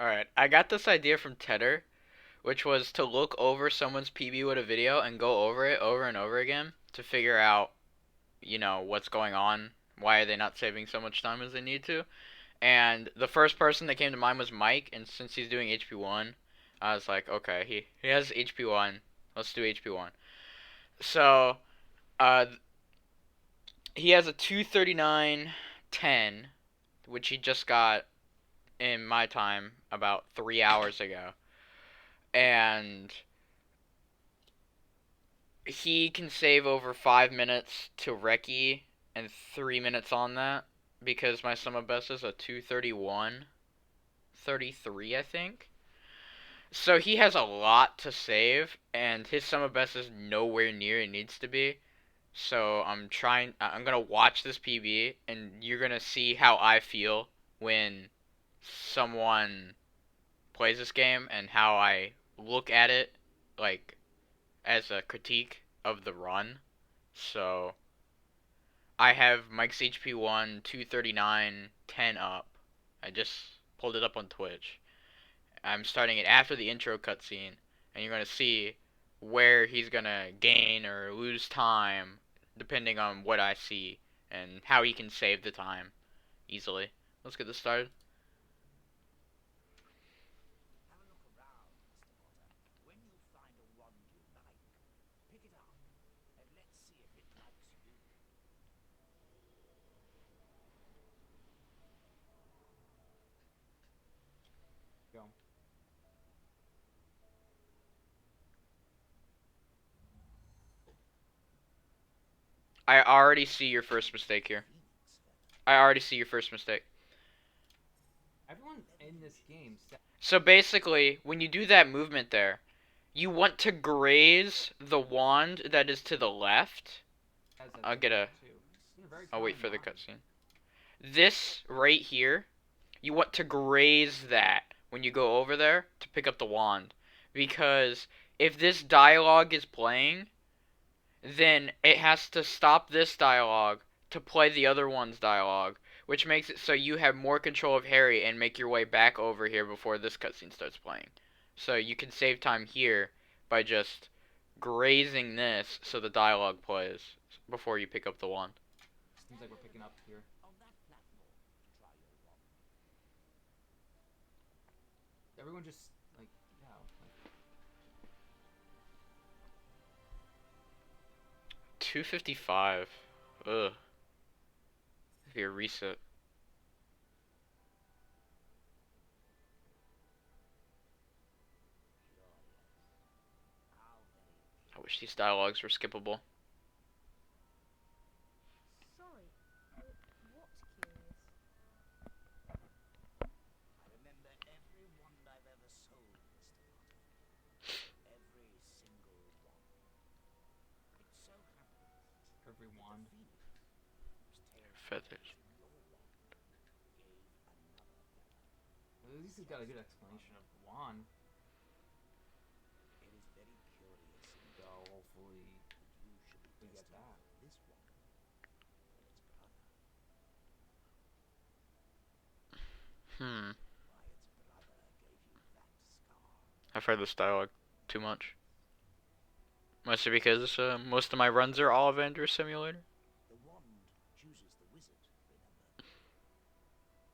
Alright, I got this idea from Tedder, which was to look over someone's PB with a video and go over it over and over again to figure out, what's going on. Why are they not saving so much time as they need to? And the first person that came to mind was Mike, and since he's doing HP1, I was like, okay, he has HP1. Let's do HP1. So, uh, he has a 239.10, which he just got in my time about 3 hours ago. And he can save over 5 minutes to Reki and 3 minutes on that because my sum of best is a 231.33, I think. So he has a lot to save, and his sum of best is nowhere near it needs to be. So I'm gonna watch this PB, and you're gonna see how I feel when someone plays this game and how I look at it, like, as a critique of the run. So I have Mike's HP1 239.10 up. I just pulled it up on Twitch. I'm starting it after the intro cutscene, and you're gonna see where he's gonna gain or lose time depending on what I see and how he can save the time easily. Let's get this started. Go. I already see your first mistake here. I already see your first mistake. Everyone in this game. So basically, when you do that movement there, you want to graze the wand that is to the left. I'll get a... I'll wait for the cutscene. This right here, you want to graze that when you go over there to pick up the wand. Because if this dialogue is playing, then it has to stop this dialogue to play the other one's dialogue, which makes it so you have more control of Harry and make your way back over here before this cutscene starts playing. So you can save time here by just grazing this so the dialogue plays before you pick up the wand. Seems like we're picking up here. Everyone just, like, yeah. Like... 255. Ugh. Be a reset. I wish these dialogues were skippable. Sorry, what curious? I remember every wand I've ever sold, Mr. Potter. Every single one. It so happens Every wand. Feathers. At least he's got a good explanation of the wand. It is very curious and Hopefully you should be we get testing that. this one with its brother. Hmm. Why, its brother gave you that scar. I've heard this dialogue too much. Mostly because most of my runs are all Avenger Simulator. The wand chooses the wizard, remember? I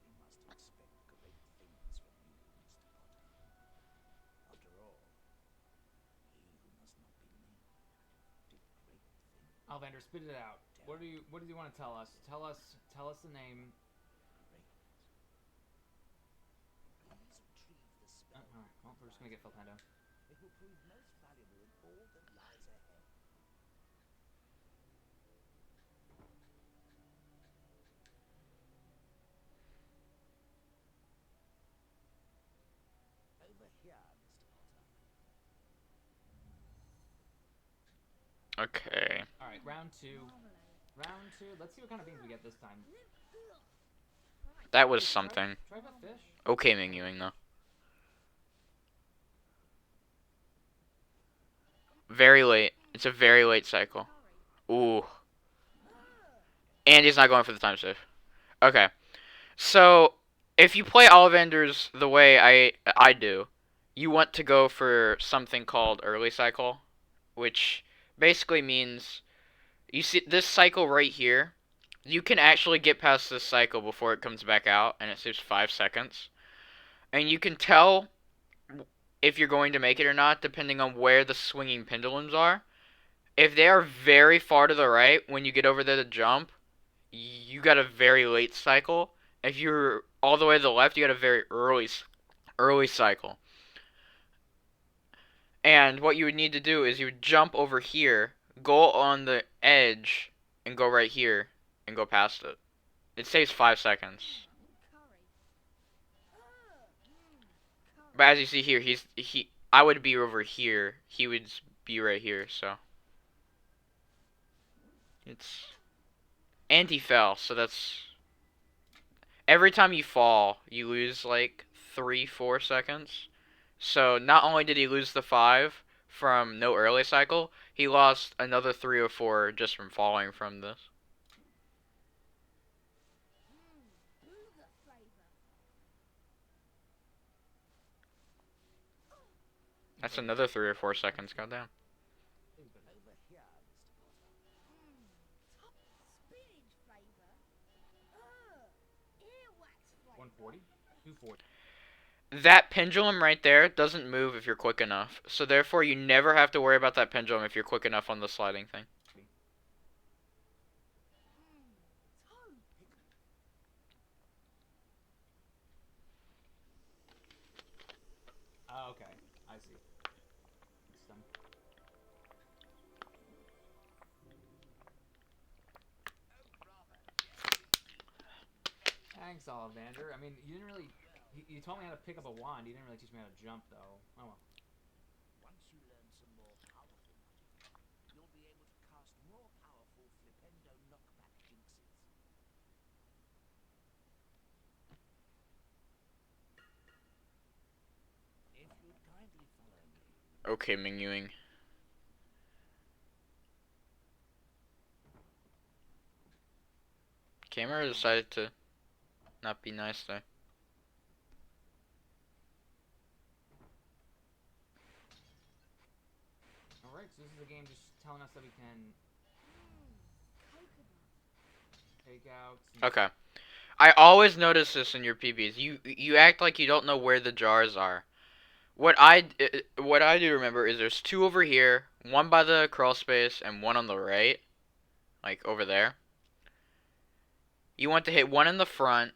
think we must expect great things from you, Mr. Potter. After all, he who must not be named did great things. Alvander, spit it out. What do you want to tell us? Tell us the name. Great. Please retrieve the spell. Alright, well, we're just gonna get Filtando. It will prove most valuable in all that lies ahead. Over here, Mr. Potter. Okay. Alright, round two. Round two. Let's see what kind of things we get this time. That was something. Try about fish. Okay, Ming though. Very late. It's a very late cycle. Ooh. And he's not going for the time save. Okay. So, if you play Ollivanders the way I do, you want to go for something called early cycle, which basically means you see this cycle right here. You can actually get past this cycle before it comes back out, and it saves 5 seconds. And you can tell if you're going to make it or not depending on where the swinging pendulums are. If they are very far to the right when you get over there to jump, you got a very late cycle. If you're all the way to the left, you got a very early cycle. And what you would need to do is you would jump over here, go on the edge, and go right here, and go past it. It saves 5 seconds. Curry. Curry. But as you see here, he. I would be over here. He would be right here. So it's and he fell. So that's every time you fall, you lose like 3-4 seconds. So not only did he lose the 5 from no early cycle, he lost another 3 or 4 just from falling from this. Booger flavor. That's another 3 or 4 seconds. Goddamn. Over here, Mr. Top spinach flavor. Earwax flavor. 140? 240. That pendulum right there doesn't move if you're quick enough. So therefore, you never have to worry about that pendulum if you're quick enough on the sliding thing. Toe. Oh, okay. I see. It's done. Thanks, Ollivander. I mean, you didn't really. You told me how to pick up a wand. You didn't really teach me how to jump, though. Oh well. Once you learn some more powerful magic, you'll be able to cast more powerful flipendo knockback jinxes. If you'd kindly follow me. Okay, Mingyuing. Camera decided to not be nice there. Alright, so this is a game just telling us that we can Coconut. take out. Some Okay. I always notice this in your PBs. You act like you don't know where the jars are. What I do remember is there's 2 over here, 1 by the crawl space, and 1 on the right, like over there. You want to hit 1 in the front,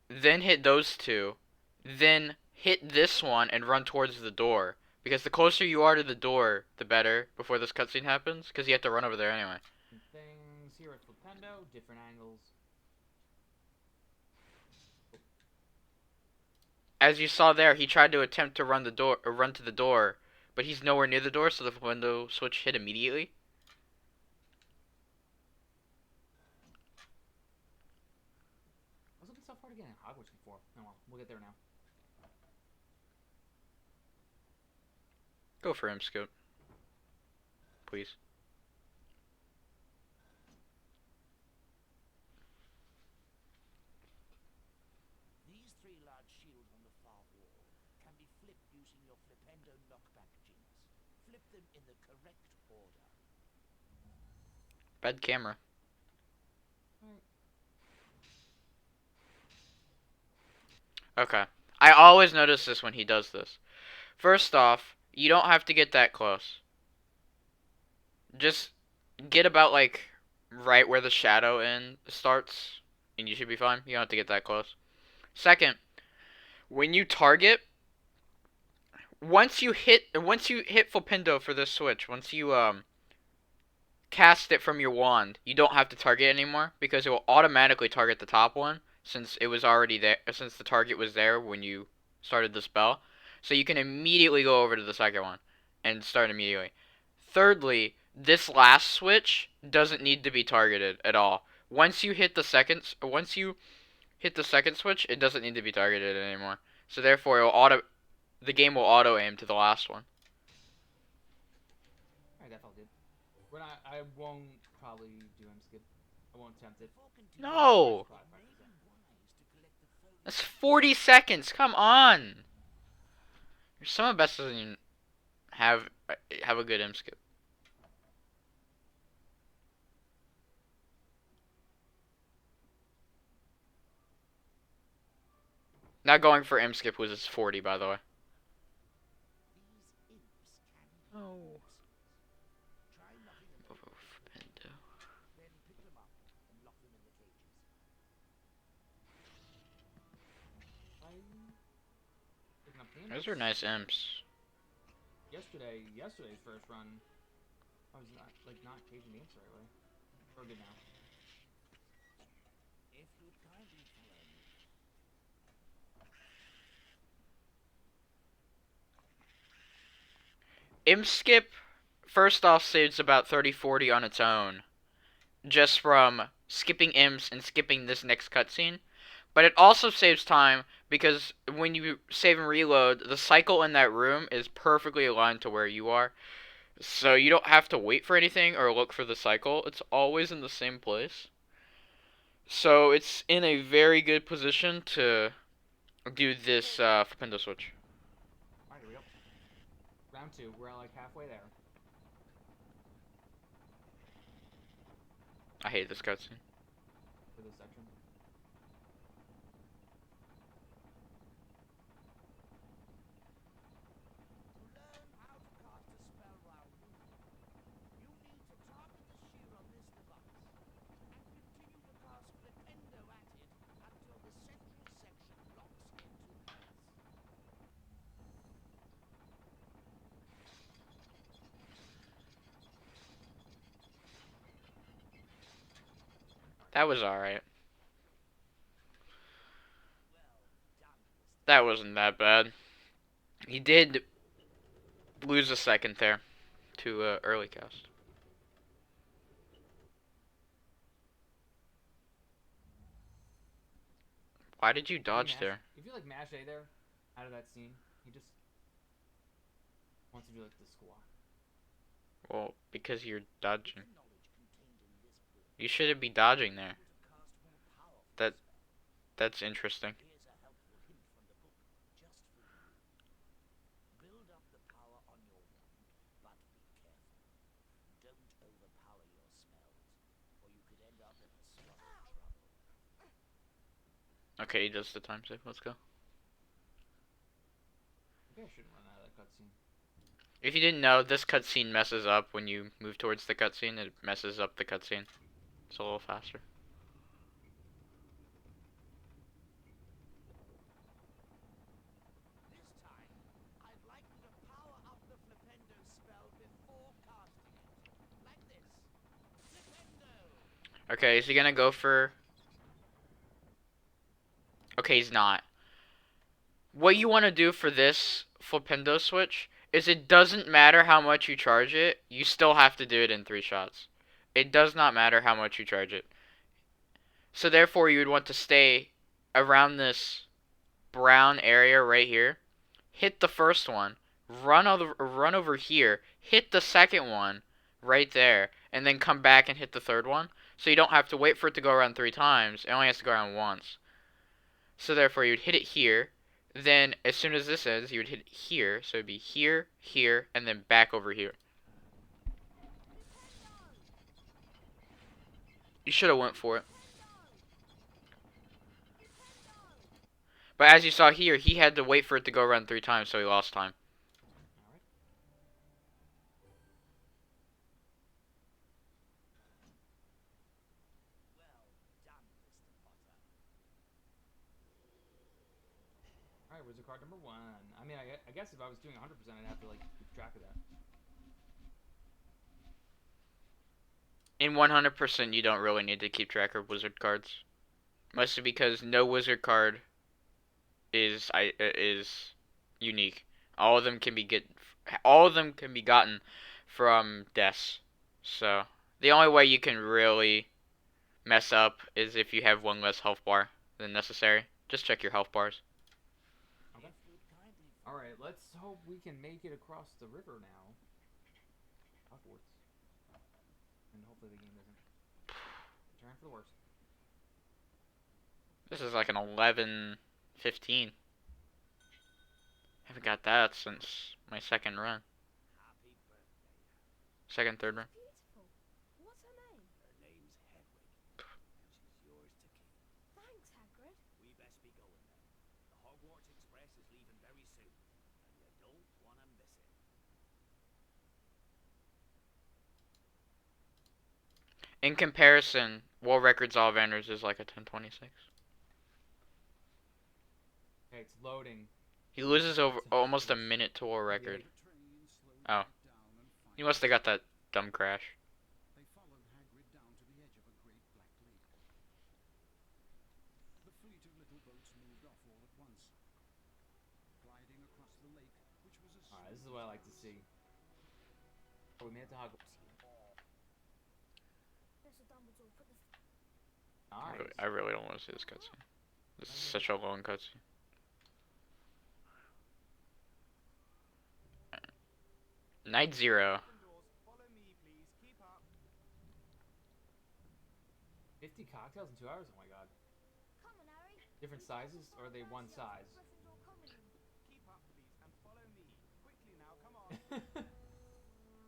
then hit those 2, then hit this one and run towards the door. Because the closer you are to the door, the better before this cutscene happens, because you have to run over there anyway. things here at Flipendo, different angles. As you saw there, he tried to attempt to run to the door, but he's nowhere near the door, so the window switch hit immediately. I was looking so far to get in Hogwarts before. Oh well, we'll get there now. Go for him, Scoot. Please. These 3 large shields on the far wall can be flipped using your flipendo knockback jinx. Flip them in the correct order. Bad camera. Okay. I always notice this when he does this. First off, you don't have to get that close. Just get about, like, right where the shadow end starts, and you should be fine. You don't have to get that close. Second, when you target, once you hit Flipendo for this switch, once you cast it from your wand, you don't have to target anymore because it will automatically target the top one since it was already there, since the target was there when you started the spell. So you can immediately go over to the second one and start immediately. Thirdly, this last switch doesn't need to be targeted at all. Once you hit the second switch, it doesn't need to be targeted anymore. So therefore, the game will auto aim to the last one. Alright, that felt good. But I won't probably do him skip. I won't attempt it. No. That's 40 seconds. Come on. Your summer best doesn't even have a good M skip. Not going for M skip was 40, by the way. These imps can hear Oh. voices. Try knocking them over, Flipendo. then pick them up and lock them in the cages. Picking up the Those are nice imps. Yesterday's first run, I was not caging the imps the right way. We're good now. If you'd kindly follow me. Imp skip, first off, saves about 30-40 on its own. Just from skipping imps and skipping this next cutscene. But it also saves time because when you save and reload, the cycle in that room is perfectly aligned to where you are. So you don't have to wait for anything or look for the cycle. It's always in the same place. So it's in a very good position to do this flipendo switch. Alright, here we go. Round 2, we're like halfway there. I hate this cutscene. For this section. To learn how to cast a spell while moving, you need to target the shield on this device and continue to cast Flipendo at it until the central section locks into place. That was alright. Well done, Mr. That wasn't that bad. He did lose a second there to early cast. Why did you dodge there? If you like mash A there, out of that scene, he just wants to do like the squat. Well, because you're dodging. The knowledge contained in this book You shouldn't be dodging there. to cast more powerful That- spells. That's interesting. Here's a helpful hint from the book, just for you. Build up the power on your wand, but be careful. Don't overpower your spells, or you could end up in a slot of trouble. Okay, he does the time save. Let's go. Maybe I shouldn't run out of that cutscene. If you didn't know, this cutscene messes up when you move towards the cutscene. It messes up the cutscene. It's a little faster. This time, I'd like you to power up the Flipendo spell before casting it. Like this. Flipendo! Okay, is he gonna go for... Okay, he's not. What you want to do for this flipendo switch is it doesn't matter how much you charge it, you still have to do it in 3 shots. It does not matter how much you charge it. So therefore you would want to stay around this brown area right here. Hit the first one, run over here, hit the second one right there, and then come back and hit the third one. So you don't have to wait for it to go around 3 times. It only has to go around once. So therefore you would hit it here. Then as soon as this ends, you would hit it here. So it'd be here, here, and then back over here. You should have went for it. But as you saw here, he had to wait for it to go around 3 times, so he lost time. Alright. Well done, Mr. Potter. Alright, wizard card number 1. I mean, I guess if I was doing 100%, I'd have to like keep track of that. In 100%, you don't really need to keep track of wizard cards. Mostly because no wizard card is unique. All of them can be gotten from deaths. So the only way you can really mess up is if you have one less health bar than necessary. Just check your health bars. Okay. If you'd kindly Alright, let's hope we can make it across the river now. Hogwarts. And hopefully the game doesn't turn for the worst. This is like an 11 15. Haven't got that since my second run. Happy birthday, Harry. Second, third run. Beautiful. What's her name? Her name's Hedwig, and she's yours to keep. Thanks, Hagrid. We best be going then. The Hogwarts Express is leaving very soon, and you don't want to miss it. In comparison, World Records Ollivanders is like a 1026. Okay, it's loading. He loses over almost a minute to World Record. Oh. He must have got that dumb crash. They followed Hagrid down to the edge of a great black lake. The fleet of little boats moved off all at once, gliding across the lake, which was as Alright, this is what I like to see. Oh, we made it to Hogwarts. Mr. Dumbledore put the Nice. I really don't want to see this cutscene. This is such a long cutscene. Night Zero. Follow me, please. Keep up. 50 cocktails in 2 hours? Oh my god. Come on, Harry. Different sizes, or are they one size? Keep up, please, and follow me. Quickly now, come on.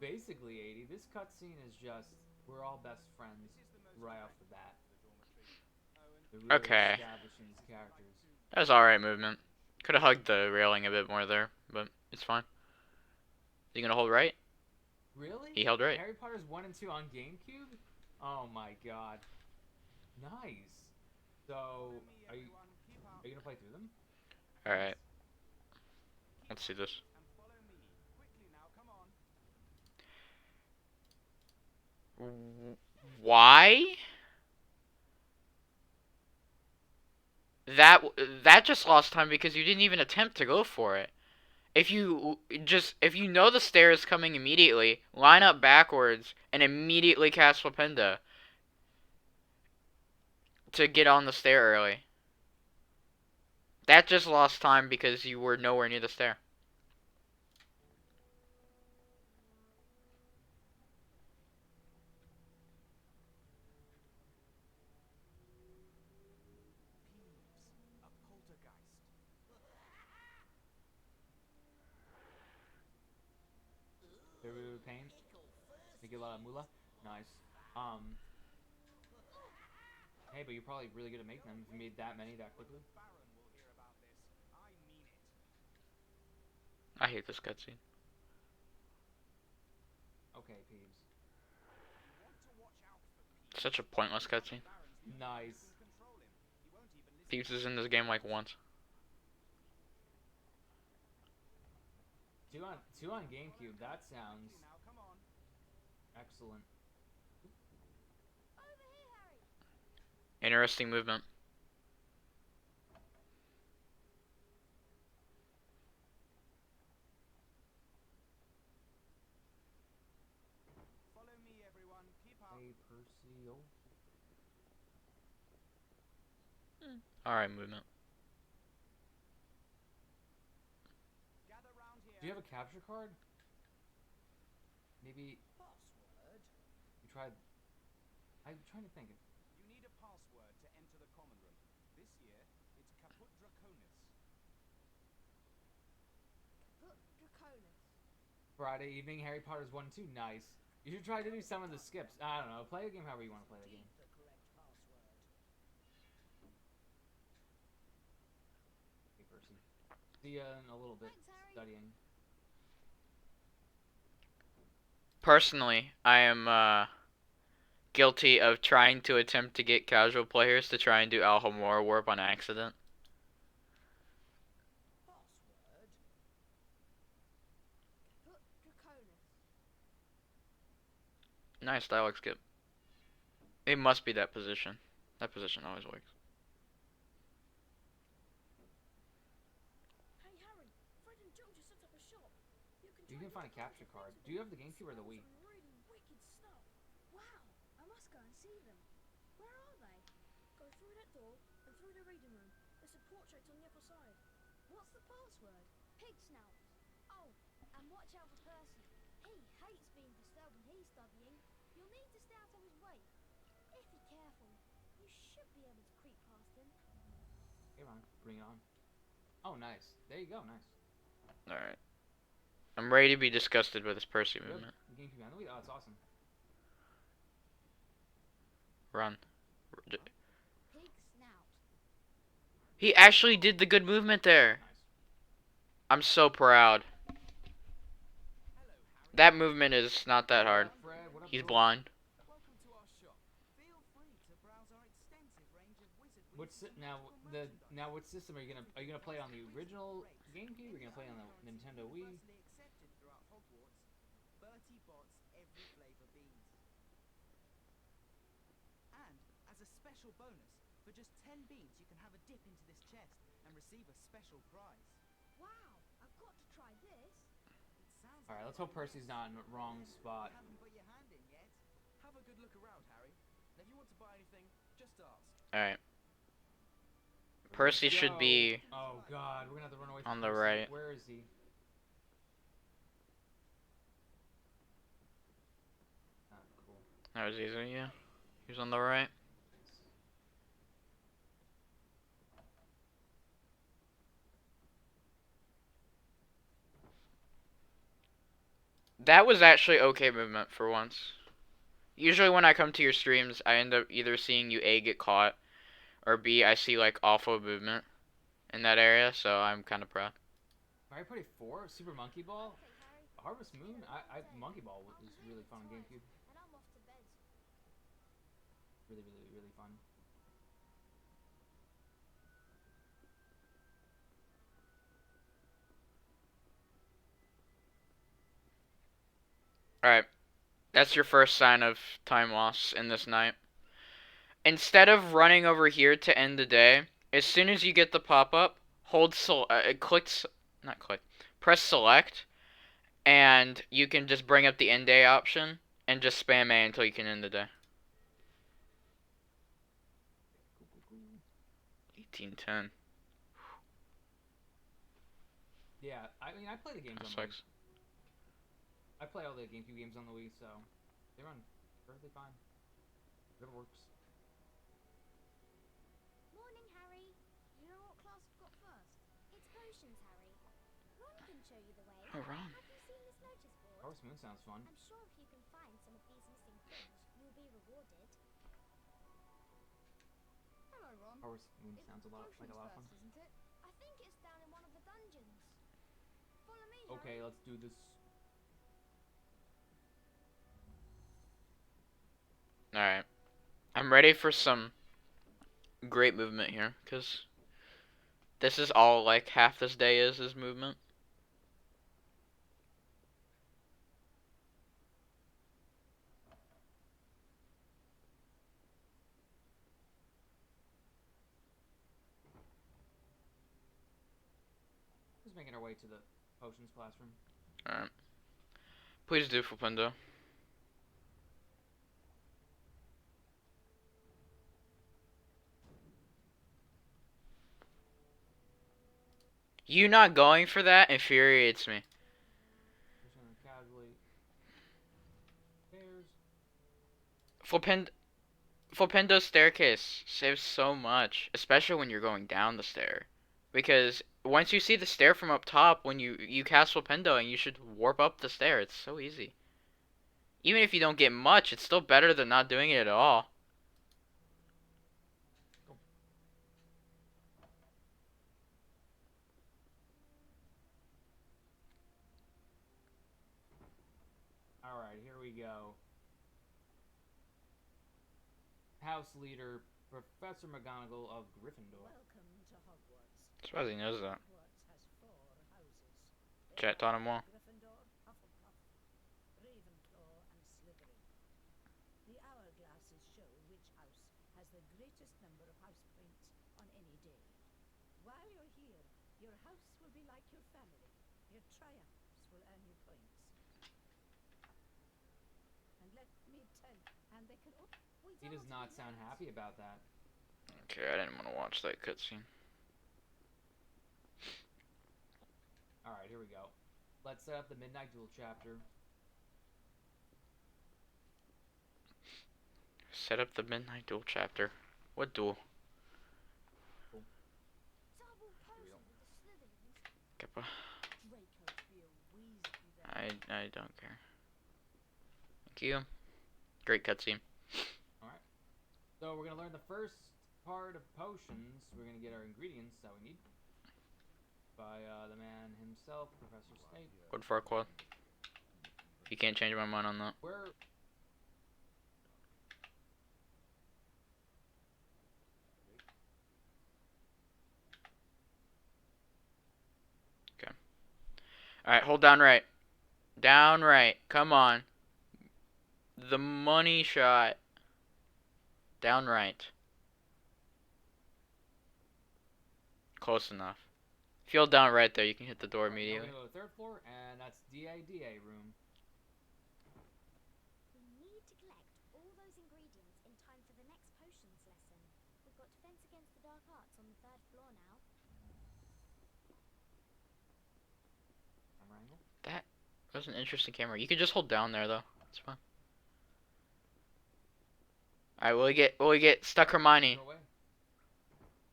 Basically, 80, this cutscene is just, we're all best friends right off the bat. They're really Okay. establishing these characters. That was alright movement. Could have hugged the railing a bit more there, but it's fine. You gonna hold right? Really? He held right. Harry Potter's 1 and 2 on GameCube? Oh my god. Nice. So, are you gonna play through them? Alright. Let's see this. And follow me. Quickly now, come on. Why? That just lost time because you didn't even attempt to go for it. If you know the stair is coming immediately, line up backwards and immediately cast Flipenda to get on the stair early. That just lost time because you were nowhere near the stair. Peeves, a poltergeist. They're pain? Make a lot of moolah? Nice. Hey, but you're probably really good at making them if you made that many that quickly. Baron will hear about this. I mean it. I hate this cutscene. Okay, Peeves. You want to watch out for Peeves. Such a pointless cutscene. Nice. Control him. He won't even listen. Thieves is in this game like once. Two on GameCube, that sounds Now, come on. excellent. Over here, Harry. Interesting movement. Follow me, everyone. Keep up. Hey, Percy. Oh. Alright movement. Gather round here. Do you have a capture card? Maybe password? you tried... I'm trying to think. You need a password to enter the common room. This year, it's Caput Draconis. Put Draconis. Friday evening, Harry Potter's 1 and 2. Nice. You should try to do some of the skips. I don't know. Play the game however you want to play the game. The correct password. Hey, Percy. See ya in a little bit. Thanks, Harry. Studying. Personally, I am guilty of trying to attempt to get casual players to try and do Alhamora Warp on accident. Password? Put Draconis. Nice dialogue skip. It must be that position. That position always works. Hey, Harry. Fred and George have set up a shop. You can find a capture card. Do you have the GameCube or the Wii? Some really wicked stuff. Wow. I must go and see them. Where are they? Go through that door and through the reading room. There's a portrait on the other side. What's the password? Pig snouts. Oh, and watch out for Percy. He hates being disturbed when he's studying. You'll need to stay out of his way. If you're careful, you should be able to creep past him. Hey, man. Bring it on. Oh, nice. There you go. Nice. Alright. I'm ready to be disgusted with this Percy Good. movement. GameCube on the Wii. Oh, that's awesome. Run. Pig snout. He actually did the good movement there. Nice. I'm so proud. Hello, Harry. That movement is not that What hard. up, Fred? What up, He's George? blind. Welcome to our shop. Feel free to browse our extensive range of wizard What's releases and now magical the merchandise. what system are you gonna play on the original GameCube? Or are you gonna play on the Nintendo Wii? Universally accepted throughout Hogwarts. Bertie Bott's every flavor beans. And as a special bonus, for just 10 beans, you can have a dip into this chest and receive a special prize. Wow, I've got to try this. It sounds All right, like let's hope Percy's not in the wrong spot. you haven't put your hand in yet. Have a good look around, Harry. And if you want to buy anything, just ask. Alright. Percy should be Oh God, we're gonna have to run away from on the Percy. right. Where is he? Ah, cool. That was easy, yeah. He was on the right. That was actually okay movement for once. Usually when I come to your streams, I end up either seeing you A, get caught, or B, I see like awful movement in that area, so I'm kind of proud. Mario Party 4, Super Monkey Ball, Okay, Harry. Harvest Moon. Monkey Ball was really fun on GameCube. And I'm off to bed. Really, really, really fun. Alright, that's your first sign of time loss in this night. Instead of running over here to end the day, as soon as you get the pop-up, press select, and you can just bring up the end day option, and just spam A until you can end the day. 1810. Yeah, I mean, I play the games That on the Wii. sucks. I play all the GameCube games on the Wii, so they run perfectly fine. It works. Morning, Harry. Do you know what class we've got first? It's potions, Harry. Ron can show you the way. Oh, Ron. Have you seen this notice board? Harvest Moon sounds fun. I'm sure if you can find some of these missing things, you'll be rewarded. Hello, Ron. Harvest Moon sounds a lot like a lot of fun. Isn't it? I think it's down in one of the dungeons. Follow me, Okay, Harry. let's do this. Alright. I'm ready for some great movement here, because this is all like half this day is movement. Just making our way to the potions classroom. Alright. Please do, Flipindo. You not going for that infuriates me. Just gonna casually. Stairs. Flipindo's staircase saves so much, especially when you're going down the stair. Because once you see the stair from up top, when you cast Flipindo, and you should warp up the stair. It's so easy. Even if you don't get much, it's still better than not doing it at all. Alright, here we go. House leader, Professor McGonagall of Gryffindor. Welcome to Hogwarts. I'm surprised he knows that. Hogwarts has 4 houses. They Chat taught him well. Gryffindor, Hufflepuff, Ravenclaw, and Slytherin. The hourglasses show which house has the greatest number of house points on any day. While you're here, your house will be like your family. Your triumphs will earn you points. And let me tell you, and they can. He does not sound happy about that. Okay, I didn't want to watch that cutscene. Alright, here we go. Let's set up the Midnight Duel chapter. Set up the Midnight Duel chapter. What duel? Double potion with the Draco'd be a Weasley then. I don't care. Thank you. Great cutscene. Alright. So we're gonna learn the first part of potions. We're gonna get our ingredients that we need. By the man himself, Professor Snape. Good for a quad. You can't change my mind on that. Where... Alright, hold down right. Down right. Come on. The money shot. Down right. Close enough. If you hold down right there, you can hit the door Alright, now immediately. we're gonna go to the 3rd floor, and that's DIDA room. We need to collect all those ingredients in time for the next potions lesson. We've got Defense Against the Dark Arts on the 3rd floor now. Camera angle. That was an interesting camera. You could just hold down there though. It's fine. Alright, will we get stuck Hermione? Go away.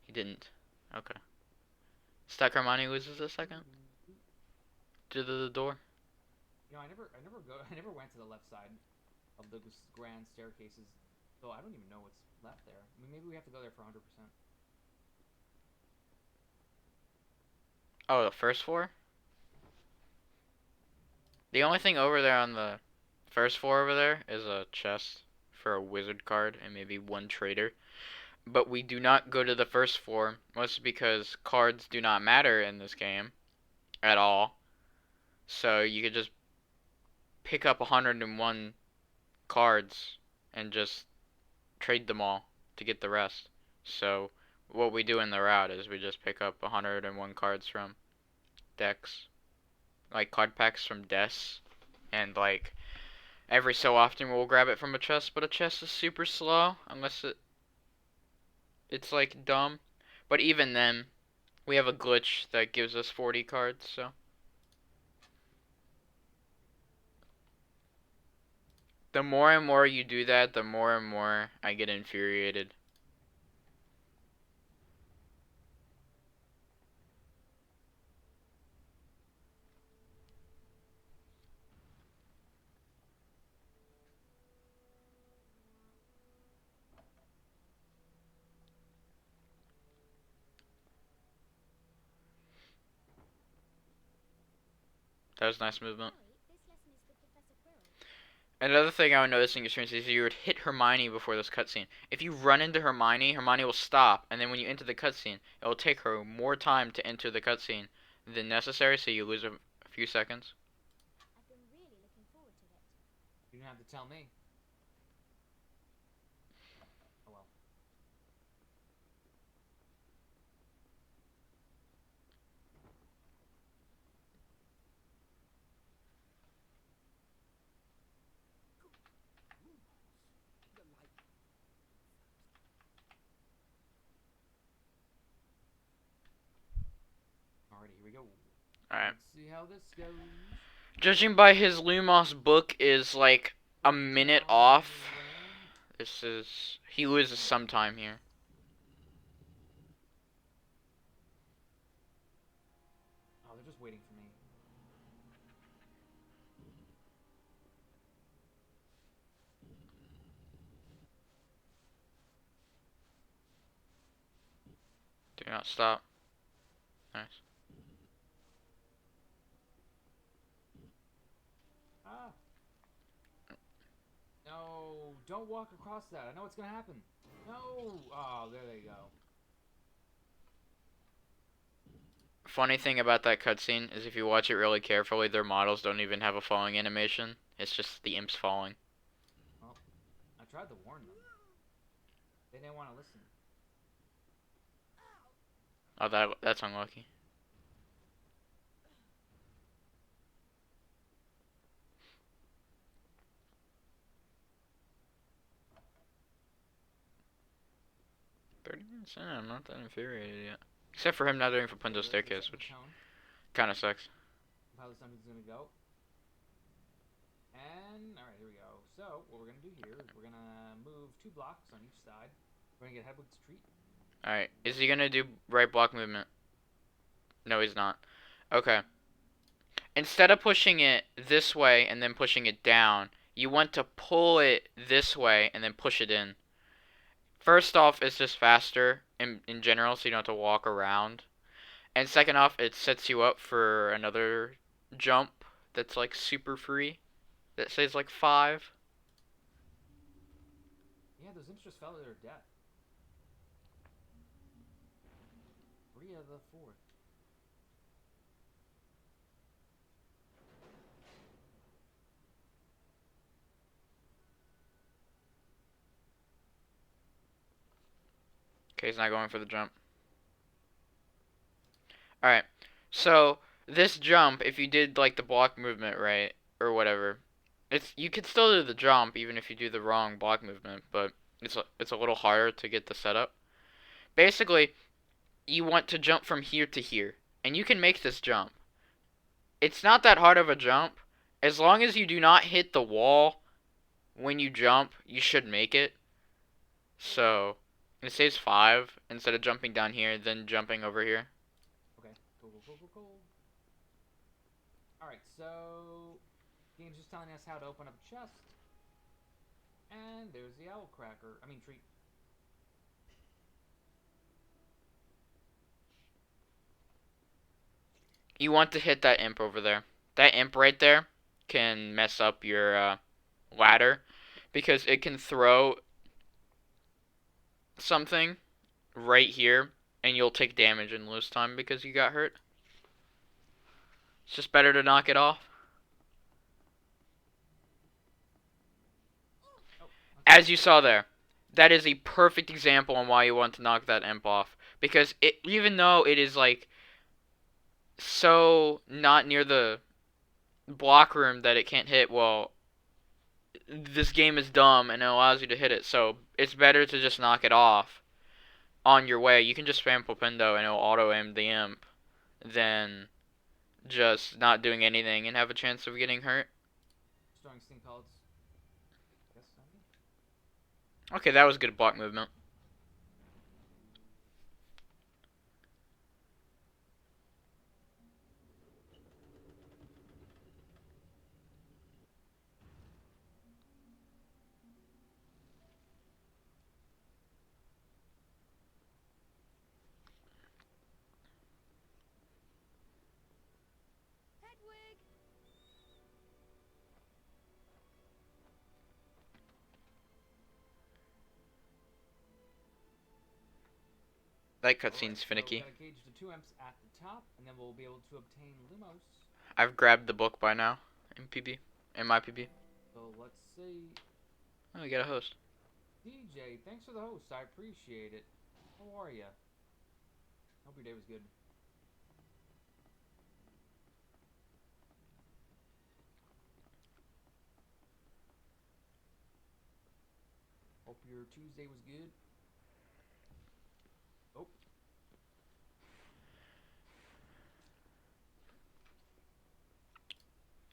He didn't. Okay. Stuck Hermione loses a second. To the door. You know, I never went to the left side of the grand staircases, so I don't even know what's left there. I mean, maybe we have to go there for 100%. Oh, the first floor? The only thing over there on the first floor over there is a chest for a wizard card and maybe one trader. But we do not go to the first floor, mostly because cards do not matter in this game at all. So you could just pick up 101 cards and just trade them all to get the rest. So what we do in the route is we just pick up 101 cards from decks, like card packs from desks, and like every so often we'll grab it from a chest, but a chest is super slow unless it's like dumb. But even then, we have a glitch that gives us 40 cards, so the more and more you do that, the more and more I get infuriated. That was nice movement. Sorry, this lesson is with Professor Quirrell. Another thing I would notice in your streams is you would hit Hermione before this cutscene. If you run into Hermione, Hermione will stop, and then when you enter the cutscene, it will take her more time to enter the cutscene than necessary, so you lose a few seconds. I've been really looking forward to it. You didn't have to tell me. Oh well. Alrighty, here we go. Alright. Let's see how this goes. Judging by his Lumos book is like a minute off, he loses some time here. Oh, they're just waiting for me. Do not stop. Nice. Ah. No, don't walk across that. I know what's gonna happen. No. Oh, there they go. Funny thing about that cutscene is if you watch it really carefully, their models don't even have a falling animation. It's just the imps falling. Well, I tried to warn them. They didn't want to listen. Oh, that's unlucky. $30 I'm not that infuriated yet. Except for him not doing Rapunzel's staircase, which kind of sucks. How this something's gonna go. And alright, here we go. So what we're gonna do here is we're gonna move 2 blocks on each side. We're gonna get Hedwig's treat. Alright, is he gonna do right block movement? No, he's not. Okay. Instead of pushing it this way and then pushing it down, you want to pull it this way and then push it in. First off, it's just faster in general, so you don't have to walk around. And second off, it sets you up for another jump that's like super free. That says like 5. Yeah, those imps just fell to their death. 3 of the 4. Okay, he's not going for the jump. Alright, so this jump, if you did like the block movement right, or whatever, you could still do the jump even if you do the wrong block movement, but it's a little harder to get the setup. Basically, you want to jump from here to here, and you can make this jump. It's not that hard of a jump. As long as you do not hit the wall when you jump, you should make it. So, it saves 5 instead of jumping down here, then jumping over here. Okay, cool. Alright, so game's just telling us how to open up a chest. And there's the owl cracker. I mean treat. You want to hit that imp over there. That imp right there can mess up your ladder because it can throw something right here and you'll take damage and lose time because you got hurt. It's just better to knock it off. Oh, As you saw there, that is a perfect example on why you want to knock that imp off. Because even though it is like so not near the block room that it can't hit, well, this game is dumb and it allows you to hit it. So it's better to just knock it off on your way. You can just spam Popendo and it'll auto aim the imp than just not doing anything and have a chance of getting hurt. Storing sting pellets. Guess something. Okay, that was good block movement. Hedwig! That Alright, cutscene's so finicky. we gotta cage the 2 imps at the top, and then we'll be able to obtain Lumos. I've grabbed the book by now in PB. In my PB. So let's see. Oh, we got a host. DJ, thanks for the host. I appreciate it. How are ya? Hope your day was good. Hope your Tuesday was good. Oh,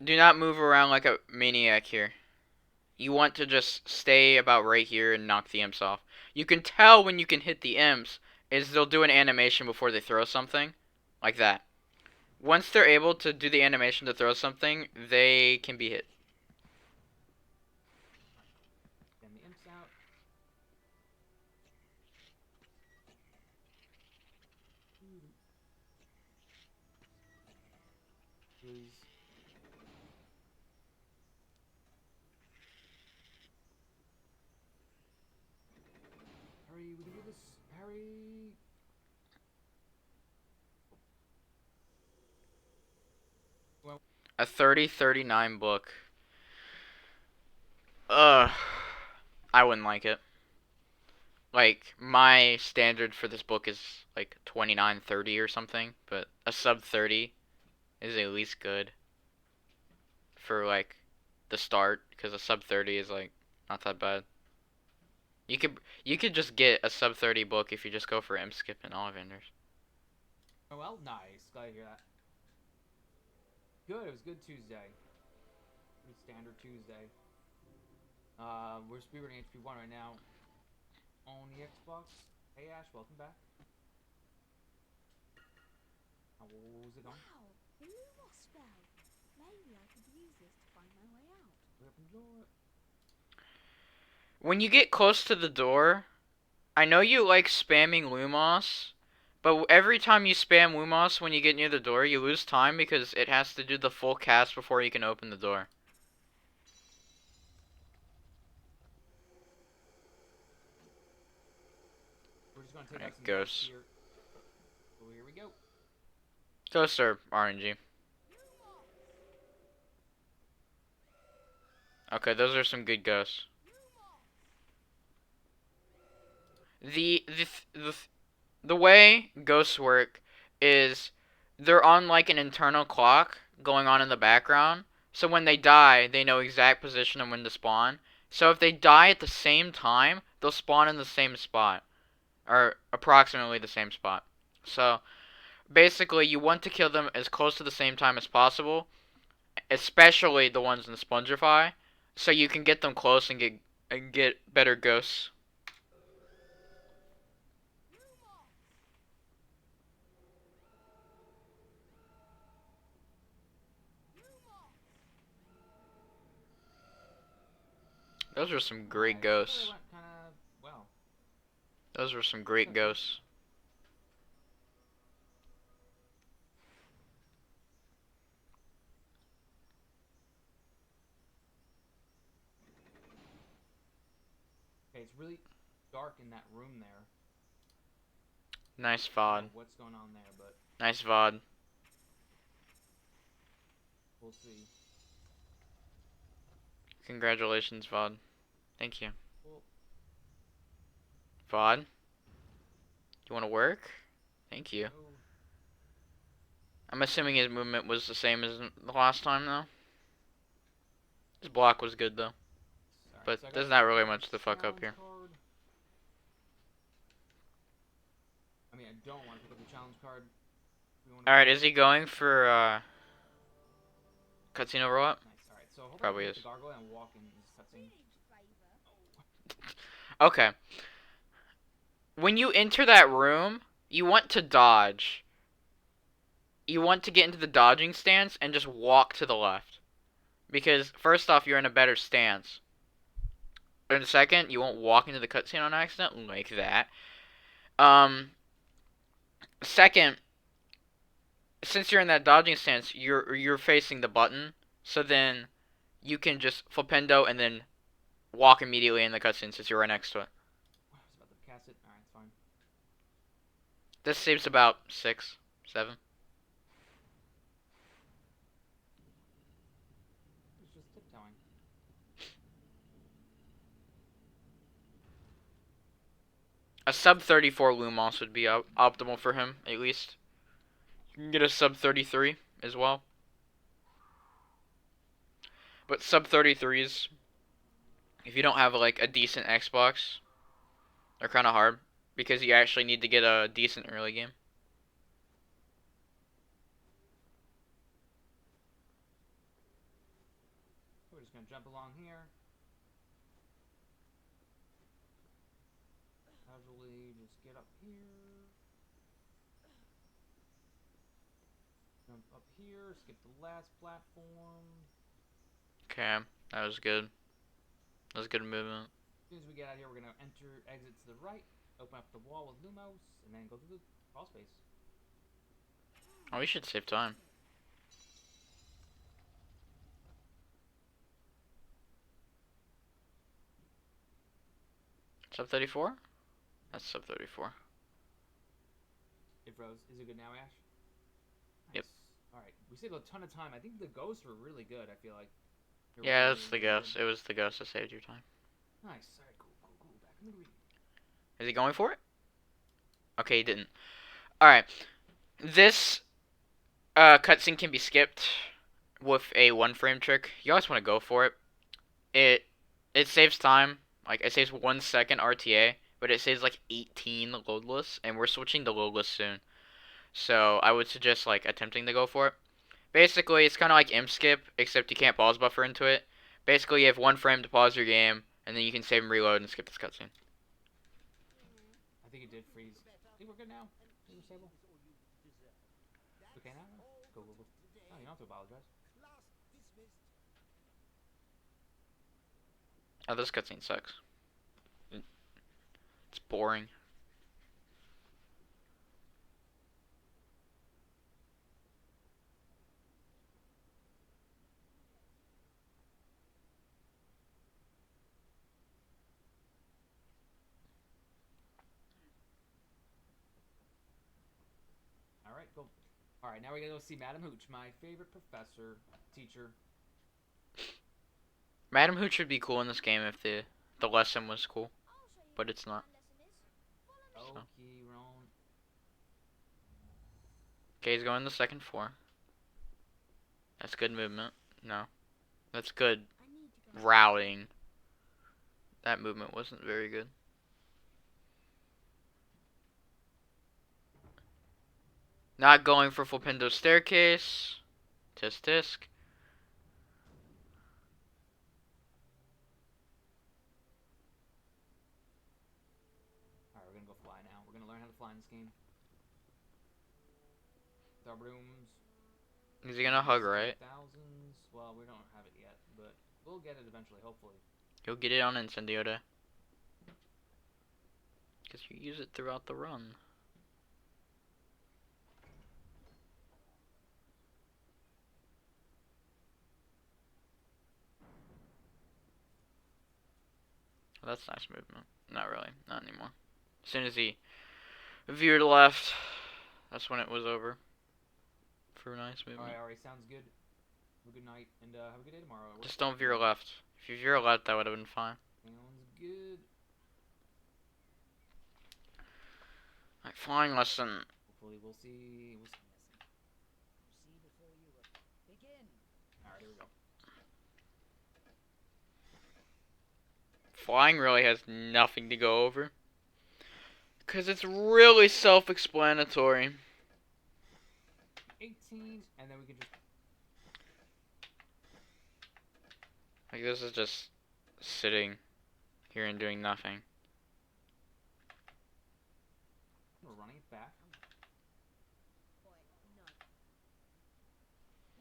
Do not move around like a maniac here. You want to just stay about right here and knock the imps off. You can tell when you can hit the imps is they'll do an animation before they throw something. Like that. Once they're able to do the animation to throw something, they can be hit. then the imps out. Please. Hurry, we can do this. Hurry. A 3039 book. Ugh. I wouldn't like it. Like, my standard for this book is like 2930 or something, but a sub 30 is at least good for like the start, because a sub 30 is like not that bad. You could just get a sub 30 book if you just go for M Skip and Ollivanders. Oh well, nice. Glad to hear that. Good, it was good Tuesday. Pretty standard Tuesday. We're speedrunning HP1 right now on the Xbox. Hey Ash, welcome back. How was it going? Wow, The Lumos spell. Maybe I could use this to find my way out. Open the door. When you get close to the door, I know you like spamming Lumos, but every time you spam Lumos when you get near the door, you lose time because it has to do the full cast before you can open the door. We're just gonna take Alright, out some ghosts ghosts. here. So here we go. Ghosts are RNG. Okay, those are some good ghosts. The way ghosts work is they're on like an internal clock going on in the background. So when they die, they know exact position and when to spawn. So if they die at the same time, they'll spawn in the same spot or approximately the same spot. So basically, you want to kill them as close to the same time as possible, especially the ones in Spongify, so you can get them close and get better ghosts. Those were some great Alright, so ghosts. it went kind of well. Those were some great ghosts. Okay, it's really dark in that room there. Nice I don't VOD. know what's going on there, but Nice VOD. we'll see. Congratulations, VOD. Thank you. Well, VOD? You want to work? Thank you. oh, I'm assuming his movement was the same as the last time, though. His block was good, though. sorry. But So I got there's the not really much to fuck up challenge here. card. I mean, I don't want to pick up the challenge card. Alright, is he going for, cutscene overlap? Nice. Alright, so hold Probably on. is. The gargoyle and walk in this cutscene. Teenage favour. Okay. When you enter that room, you want to dodge. You want to get into the dodging stance and just walk to the left. Because, first off, you're in a better stance. And second, you won't walk into the cutscene on accident like that. Second, since you're in that dodging stance, you're facing the button, so then you can just flipendo and then walk immediately in the cutscene since you're right next to it. I was about to cast it. Alright, it's fine. This saves about 6, 7. It's just tiptoeing. A sub 34 Lumos would be optimal for him, at least. You can get a sub 33 as well. But sub 33s, if you don't have like a decent Xbox, they're kind of hard because you actually need to get a decent early game. We're just gonna jump along here. Casually, just get up here. Jump up here. Skip the last platform. Okay, that was good. That was good movement. As soon as we get out here, we're gonna exit to the right, open up the wall with Lumos, and then go through the crawl space. Oh, we should save time. Sub 34? That's sub 34. It froze. Is it good now, Ash? Nice. Yep. Alright, we saved a ton of time. I think the ghosts were really good, I feel like. They were Yeah, really, it's the really ghost. good. It was the ghost that saved your time. Nice. Alright, cool. Back in the green. Is he going for it? Okay, he didn't. Alright. This cutscene can be skipped with a one frame trick. You always want to go for it. It saves time. Like, it saves 1 second RTA, but it saves like 18 loadless, and we're switching to loadless soon. So I would suggest like attempting to go for it. Basically, it's kind of like imp skip, except you can't pause buffer into it. Basically, you have 1 frame to pause your game, and then you can save and reload and skip this cutscene. I think it did freeze. I think we're good now. Are you stable? Okay now? Go. have to apologize. Class dismissed. Oh, this cutscene sucks. It's boring. All right, cool. All right, now we're gonna go see Madam Hooch, my favorite professor, teacher. Madam Hooch would be cool in this game if the lesson was cool, I'll show you but what it's the not. grand lesson is. Follow me. Okay, Ron. Okay, he's going to the second floor. That's good movement. No, that's good I need to go. routing. That movement wasn't very good. Not going for Flipendo staircase. Tisk tisk. All right, we're gonna go fly now. We're gonna learn how to fly in this game. With our brooms. Is he gonna hug, right? Thousands. Well, we don't have it yet, but we'll get it eventually, hopefully. You'll get it on Incendio Day. Because you use it throughout the run. Well, that's nice movement. Not really. Not anymore. As soon as he veered left, that's when it was over. For nice movement. All right, sounds good. Have a good night, and have a good day tomorrow. at work. Just don't veer left. If you veer left, that would have been fine. Sounds good. Alright, flying lesson. Hopefully, we'll see. Proceed before you begin. All right, here we go. Flying really has nothing to go over. Because it's really self-explanatory. 18, and then we can just. Like, this is just sitting here and doing nothing. We're running it back. Boy, no.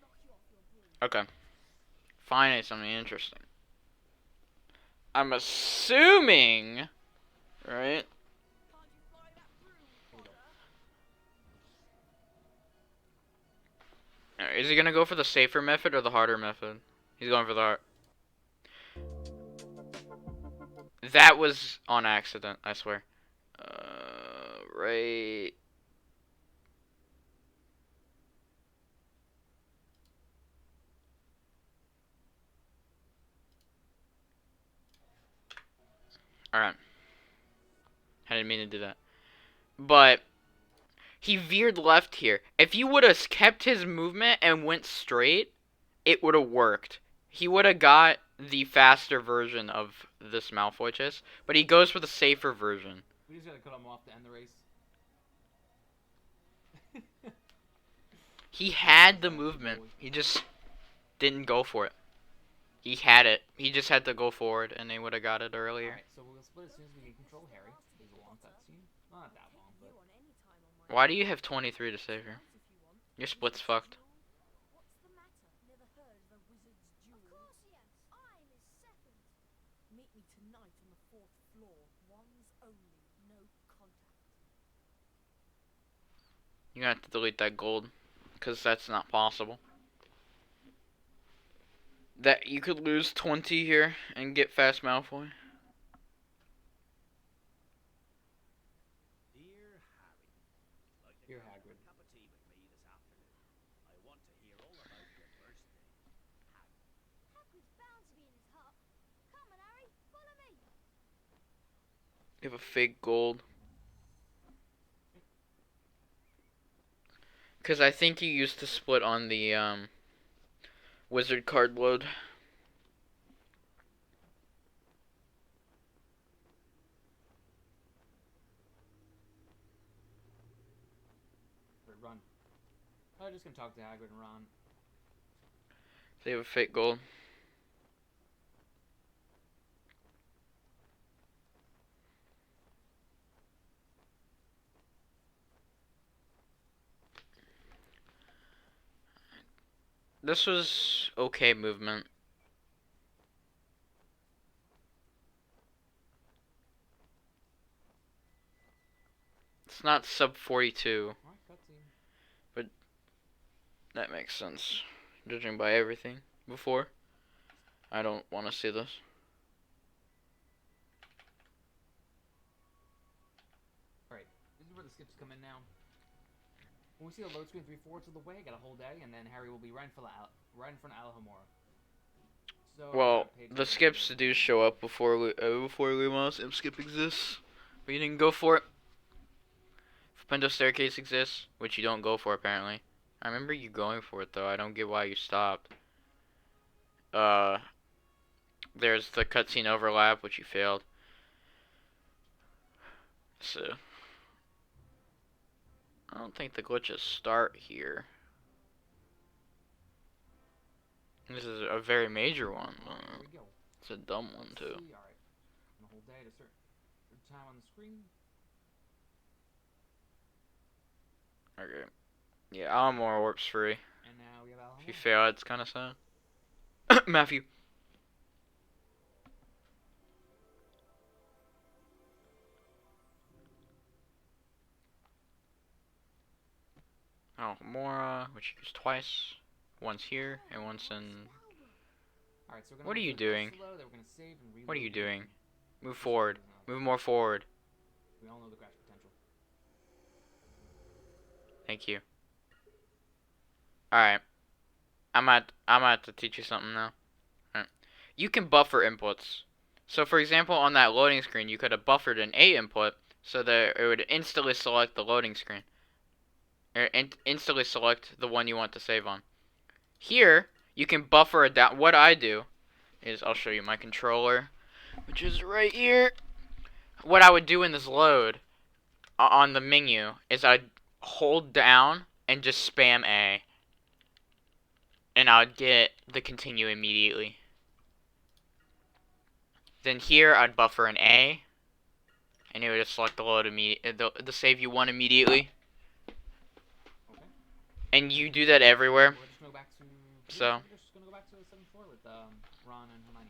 Knock you off your broom. Okay. Finally, something interesting. I'm assuming, right? Can't you fly that broom, Potter? Is he gonna go for the safer method or the harder method? He's going for the hard. That was on accident, I swear. Right. Alright. I didn't mean to do that. But he veered left here. If you would have kept his movement and went straight, it would have worked. He would have got the faster version of this Malfoy chase, but he goes for the safer version. We just gotta cut him off to end the race. He had the movement. He just didn't go for it. He had it. He just had to go forward, and they would have got it earlier. Alright, so we'll split as soon as we can control Harry. There's a long cutscene. Well, not that long, but. You on any time on my Why do you have 23 to save here? if you want. Your split's fucked. What's the matter? Never heard of a wizard's duel? Of course he has. I'm his second. Meet me tonight on the 4th floor. Ones only. No contact. You're gonna have to delete that gold, because that's not possible. That you could lose 20 here and get fast Malfoy. Dear Harry, like to Dear grab Hagrid. a cup of tea with me this afternoon. I want to hear all about your birthday. Hagrid's bound to be in his hut. Come on, Harry. Follow me. You have a fake gold. Because I think you used to split on the wizard card load. Run. I'm just gonna talk to Hagrid and Ron. They have a fake gold. This was okay movement. It's not sub 42. Alright, cutscene. That makes sense. Judging by everything before. I don't want to see this. Alright, this is where the skips come in now. When we see the load screen 3/4 of the way, got a whole day, and then Harry will be right in front of Alohomora. So, Well, the skips do show up before Lumos and skip exists, but you didn't go for it. Flipendo Staircase exists, which you don't go for apparently. I remember you going for it though. I don't get why you stopped. There's the cutscene overlap, which you failed. So, I don't think the glitches start here. This is a very major one. Here we go. It's a dumb one too. Alright. The whole day to certain time on the screen. Okay. Yeah, Alamore warps free. And now we have If you Alohomora. fail, it's kind of sad. Matthew. Alamora, which you use twice. Once here and once in. Alright, so we're gonna What are wait you for the doing? crash to load, then we're gonna save and reload What are you the doing? game. Move This forward. is not- Move more forward. We all know the crash potential. Thank you. Alright. I'm at to teach you something now. Alright. You can buffer inputs. So for example, on that loading screen, you could have buffered an A input so that it would instantly select the loading screen. Or instantly select the one you want to save on. Here, you can buffer a down. What I do is, I'll show you my controller, which is right here. What I would do in this load on the menu is I'd hold down and just spam A. And I would get the continue immediately. Then here I'd buffer an A, and it would just select the load the save you want immediately. Okay. And you do that everywhere. We're just gonna go back to. So. We're just gonna go back to the 7th floor with Ron and Hermione.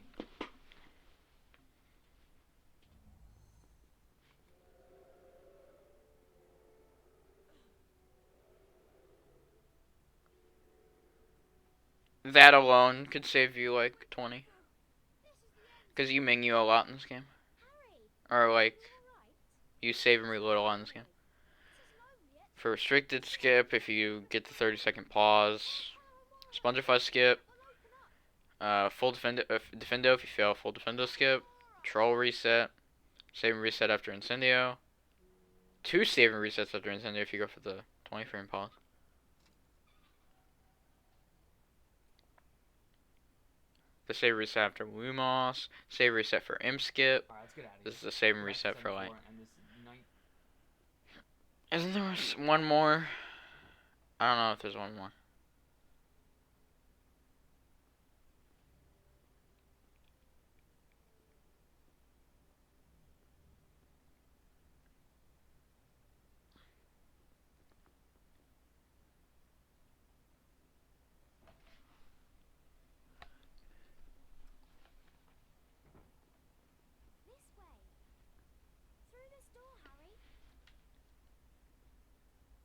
That alone could save you like 20. Because you menu a lot in this game. Or like, you save and reload a lot in this game. For restricted skip, if you get the 30-second pause. Spongify skip. Full defendo if you fail. Full defendo skip. Troll reset. Save and reset after incendio. 2 save and resets after incendio if you go for the 20 frame pause. The save reset after Lumos. Save reset for imp skip. Alright, let's get out of here. This is the save and Go back to reset for 7th like. floor and this night. Isn't there one more? I don't know if there's one more. This way. Through this door, Harry.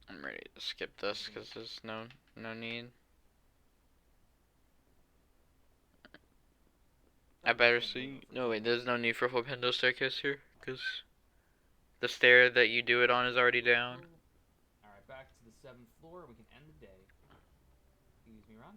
I'm ready to skip this because there's no need. I better see. No wait, there's no need for Flipendo Staircase here because the stair that you do it on is already down. Alright, back to the 7th floor. We can end the day. Excuse me, Ron.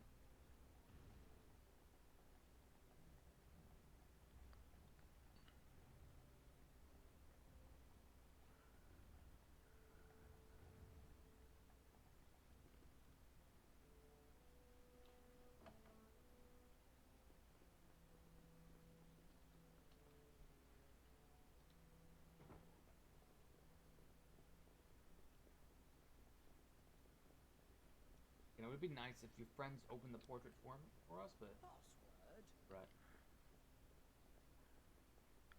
You know, it would be nice if your friends opened the portrait for us, but Password.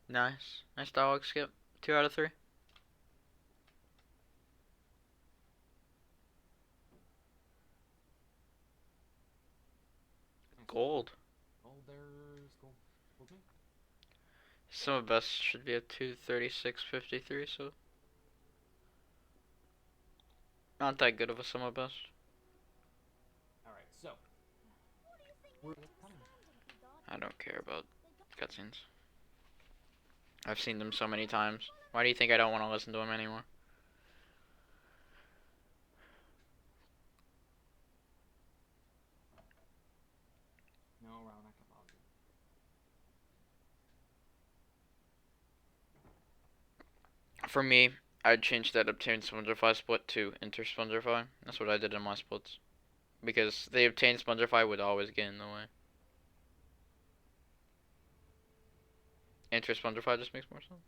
right. Nice dialogue skip. 2 out of 3. gold. Gold there is cool. With me? Some of best should be a 236.53, so not that good of a sum of best. Alright, so. We're coming. I don't care about cutscenes. I've seen them so many times. Why do you think I don't want to listen to them anymore? No, Ron, I can follow you. For me, I'd change that obtain Spongify split to Enter Spongify. That's what I did in my splits. Because the obtain Spongify would always get in the way. Enter Spongify just makes more sense.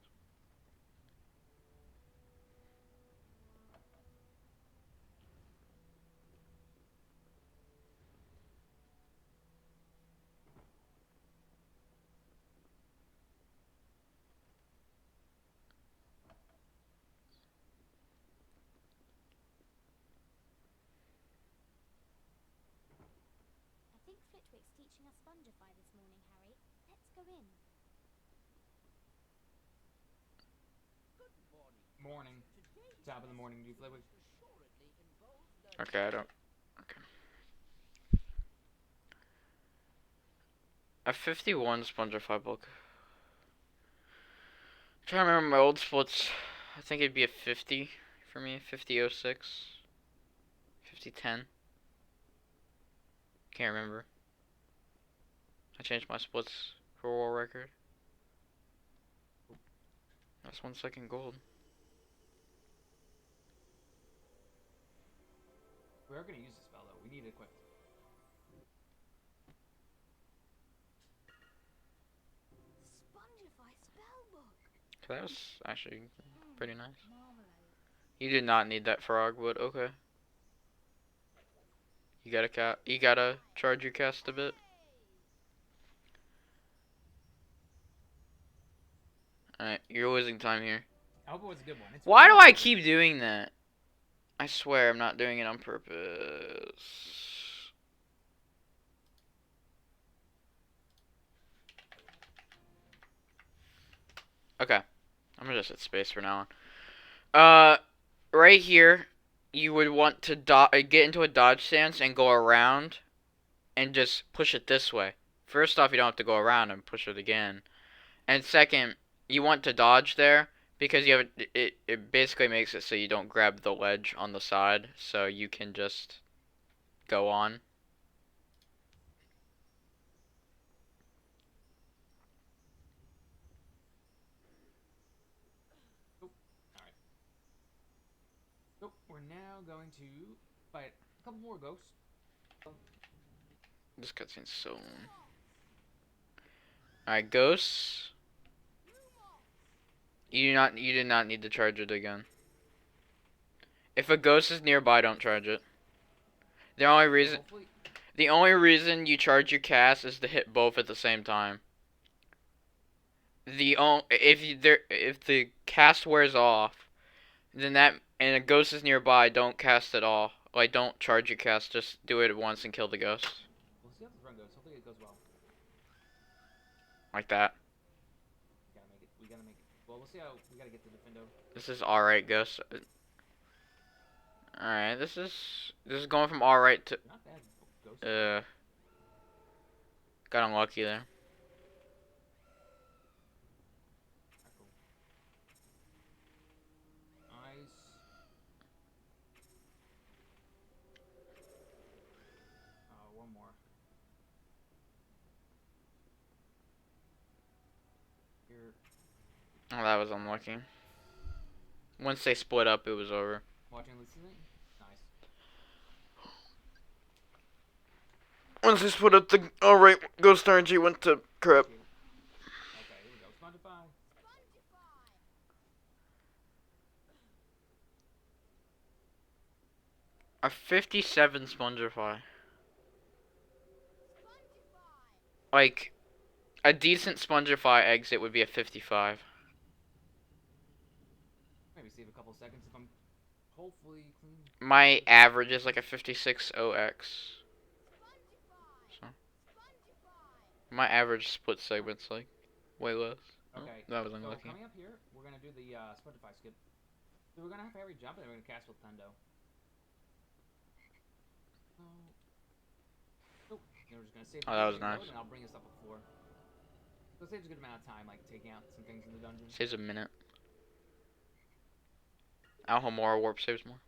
I think Flitwick's teaching us Spongify this morning, Harry. Let's go in. Morning. Top of the morning, dude. Flitwick. Okay, I don't. Okay. A 51 Spongify book. I'm trying to remember my old splits. I think it'd be a 50 for me. 50.06. 50.10. Can't remember. I changed my splits for world record. That's 1 second gold. We are going to use the spell, though. We need it equipped. Spongify spellbook. That was actually pretty nice. Marmalade. You did not need that frog wood. Okay. You gotta charge your cast a bit. Alright, you're losing time here. I hope it was a good one. It's Why do I really keep doing that? I swear I'm not doing it on purpose. Okay. I'm gonna just hit space for now on. Right here, you would want to get into a dodge stance and go around and just push it this way. First off, you don't have to go around and push it again. And second, you want to dodge there because you have it basically makes it so you don't grab the ledge on the side, so you can just go on. So, we're now going to fight a couple more ghosts. This cutscene's so long. Alright, ghosts. You did not need to charge it again. If a ghost is nearby, don't charge it. The only reason Hopefully, the only reason you charge your cast is to hit both at the same time. If the cast wears off, then that and a ghost is nearby, don't cast at all. Like don't charge your cast, just do it at once and kill the ghost. we'll see how this run goes. Hopefully it goes well. Like that. We gotta make it. We gotta make it. Well, we'll see how we gotta get to Defendo. This is alright, ghost. Alright, this is going from alright to Not bad ghost. got unlucky there. Alright, cool. Nice. One more. Here. Oh, that was unlucky. Once they split up, it was over. Watching listening. Nice. Once they split up, the alright ghost RNG went to crap. Okay, here we go. Spongify. A 57 Spongify. Like, a decent Spongify exit would be a 55. Maybe save a couple seconds if I'm hopefully clean. My average is like a 56 OX. So. My average split segment's like way less. Okay. Oh, that was So unlucky. coming up here, we're gonna do the Spotify skip. So we're gonna have every jump, and we're gonna cast with Tendo. Oh, and we're just gonna save the Oh, that was glitching nice. mode, and I'll bring us up before. So it saves a good amount of time, like taking out some things in the dungeon. Saves a minute. Alhambra warp saves more.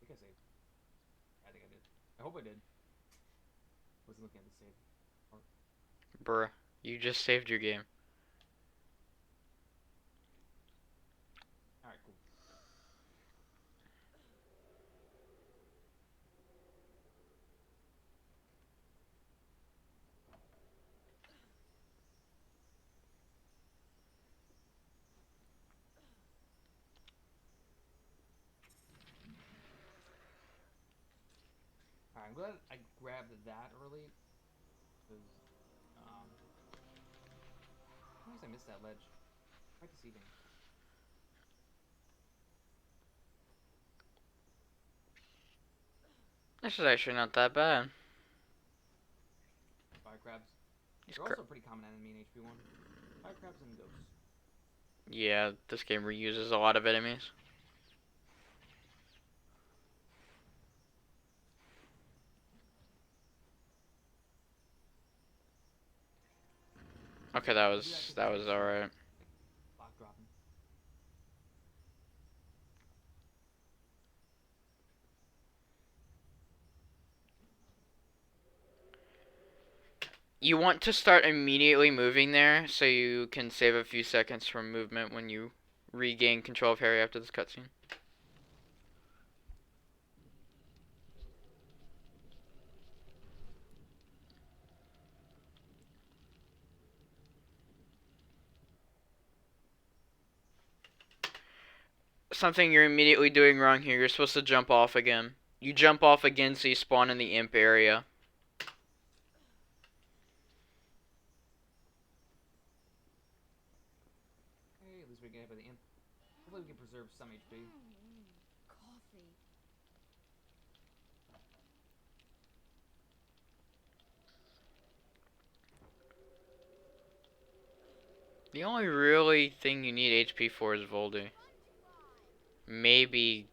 I think I saved. I think I did. I hope I did. Wasn't looking at the save. Bruh, you just saved your game. All right, cool. Alright, I'm glad I grabbed that early. Because, I guess I missed that ledge. Quite deceiving. This is actually not that bad. Fire crabs. These They're cra- also a pretty common enemy in HP1. Fire crabs and ghosts. yeah, this game reuses a lot of enemies. Okay, that was alright. Block dropping. You want to start immediately moving there so you can save a few seconds from movement when you regain control of Harry after this cutscene. Something you're immediately doing wrong here. You're supposed to jump off again. You jump off again so you spawn in the imp area. Hey, at least we can get by the imp. Hopefully we can preserve some HP. Coffee. The only really thing you need HP for is Voldy. Maybe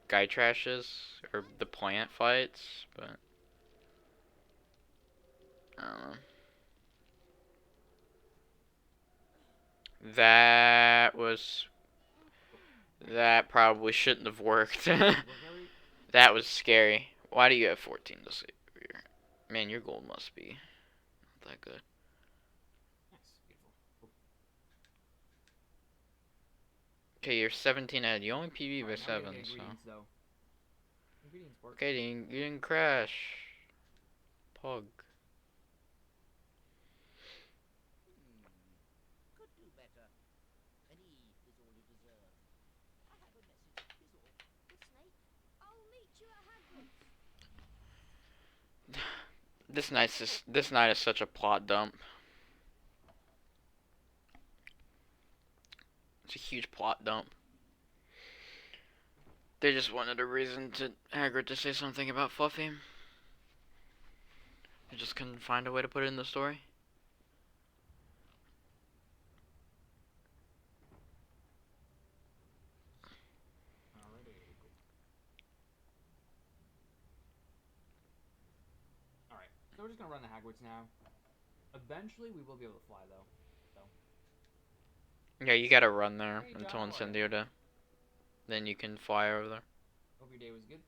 Guy Trashes or the plant fights, but I don't know. That probably shouldn't have worked. Work, Harry? That was scary. Why do you have 14 to save here? Man, your gold must be not that good. Nice. Beautiful. Cool. Okay, you're 17 ahead. You only PB by Alright, now we 7, gotta get so. ingredients, though. Ingredients work. Okay, you didn't crash. Pug. Could do better. An E is all you deserve. I have a message, is all. Good Snake. I'll meet you at Hagrid's. This night is such a plot dump. It's a huge plot dump. They just wanted a reason to Hagrid to say something about Fluffy. They just couldn't find a way to put it in the story. Alrighty, cool. Alright, so we're just gonna run the Hagrid's now. Eventually, we will be able to fly, though. Yeah, you gotta run there Hey, John, until how are ya? Incendio Day. Then you can fly over there. Hope your day was good.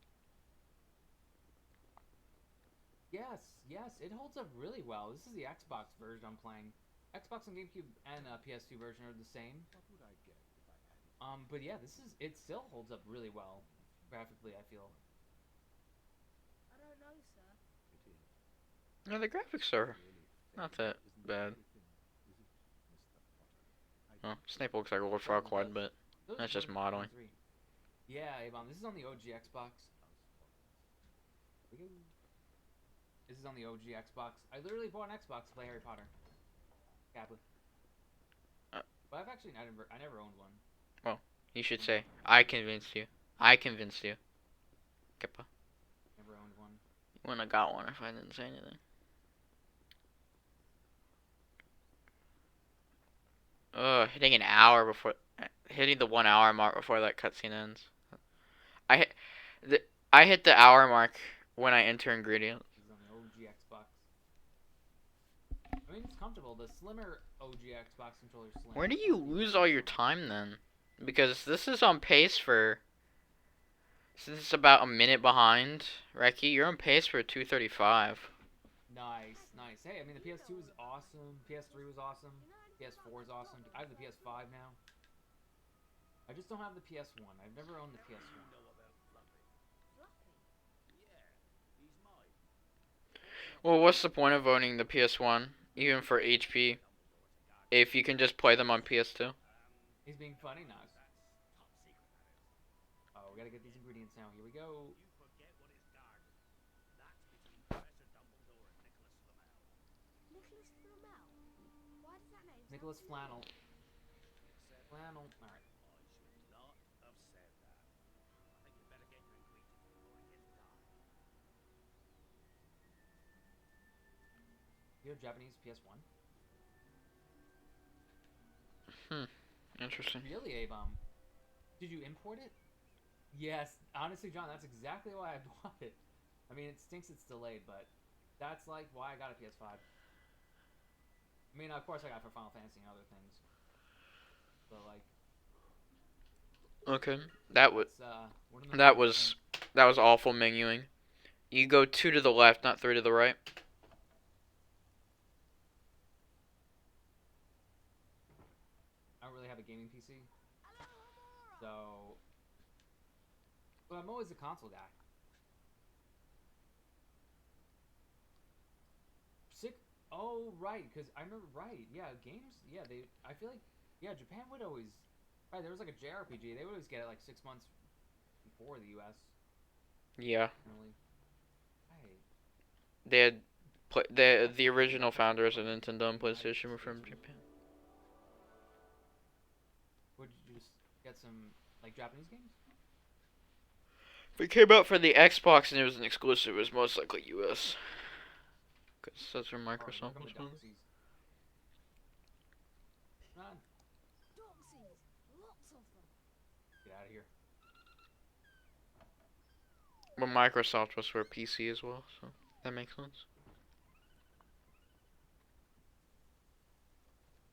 Yes, yes, it holds up really well. This is the Xbox version I'm playing. Xbox and GameCube and PS2 version are the same. What would I get if I had it? But yeah, it still holds up really well. Graphically, I feel. I don't know, sir. It is. No, the graphics are Really not thin, that isn't bad. everything, is it, Mr. Potter? Oh, Snape looks like Lord Farquaad, but Those that's just were modeling. 23. Yeah, Avon, this is on the OG Xbox. This is on the OG Xbox. I literally bought an Xbox to play Harry Potter. Kappa. Uh. But I never owned one. You should say, I convinced you. I convinced you. Kippa. Never owned one. You wouldn't have got one if I didn't say anything. Hitting an hour before, hitting the 1 hour mark before that cutscene ends. I hit I hit the hour mark when I enter ingredients. This is on the OG Xbox. I mean, it's comfortable. The slimmer OG Xbox controller is slim. Where do you lose all your time then? Because this is on pace for. Since it's about a minute behind, Reki, you're on pace for 2:35. Nice, nice. Hey, I mean, the PS2 was awesome. PS3 was awesome. PS4 is awesome. I have the PS5 now. I just don't have the PS1. I've never owned the PS1. Fluffy. He's mine. Well, what's the point of owning the PS1, even for HP, if you can just play them on PS2? He's being funny now. That's top secret, that is. Oh, we gotta get these ingredients now. Here we go. You forget what is guarded. That's between Professor Dumbledore and Nicholas Flamel. Nicholas Flamel. Why does that name Nicholas sound Flannel. Except Flannel. Alright. I should not have said that. I think you better get your ingredients before it gets dark. You have Japanese PS1? Interesting. Really, A-Bomb? Did you import it? Yes. Honestly, John, that's exactly why I bought it. I mean, it stinks it's delayed, but that's like why I got a PS5. I mean, of course I got it for Final Fantasy and other things. But like, Okay, that was it's, one of the that main was things- that was awful menuing. You go 2 to the left, not 3 to the right. I don't really have a gaming PC, so. But I'm always a console guy. Sick. Oh right, because I remember right. Yeah, games. Yeah, they. I feel like yeah, Japan would always. Right, there was like a JRPG. They would always get it like 6 months before the U.S. Yeah, Really. Right. they had the original founders of Nintendo and PlayStation were from Japan. Would you just get some like Japanese games? If it came out for the Xbox and it was an exclusive, it was most likely US. Because that's where Or here Microsoft come was the from. Doxies. Run. Doxies. Lots of them. Get out of here. But Microsoft was for PC as well, so that makes sense.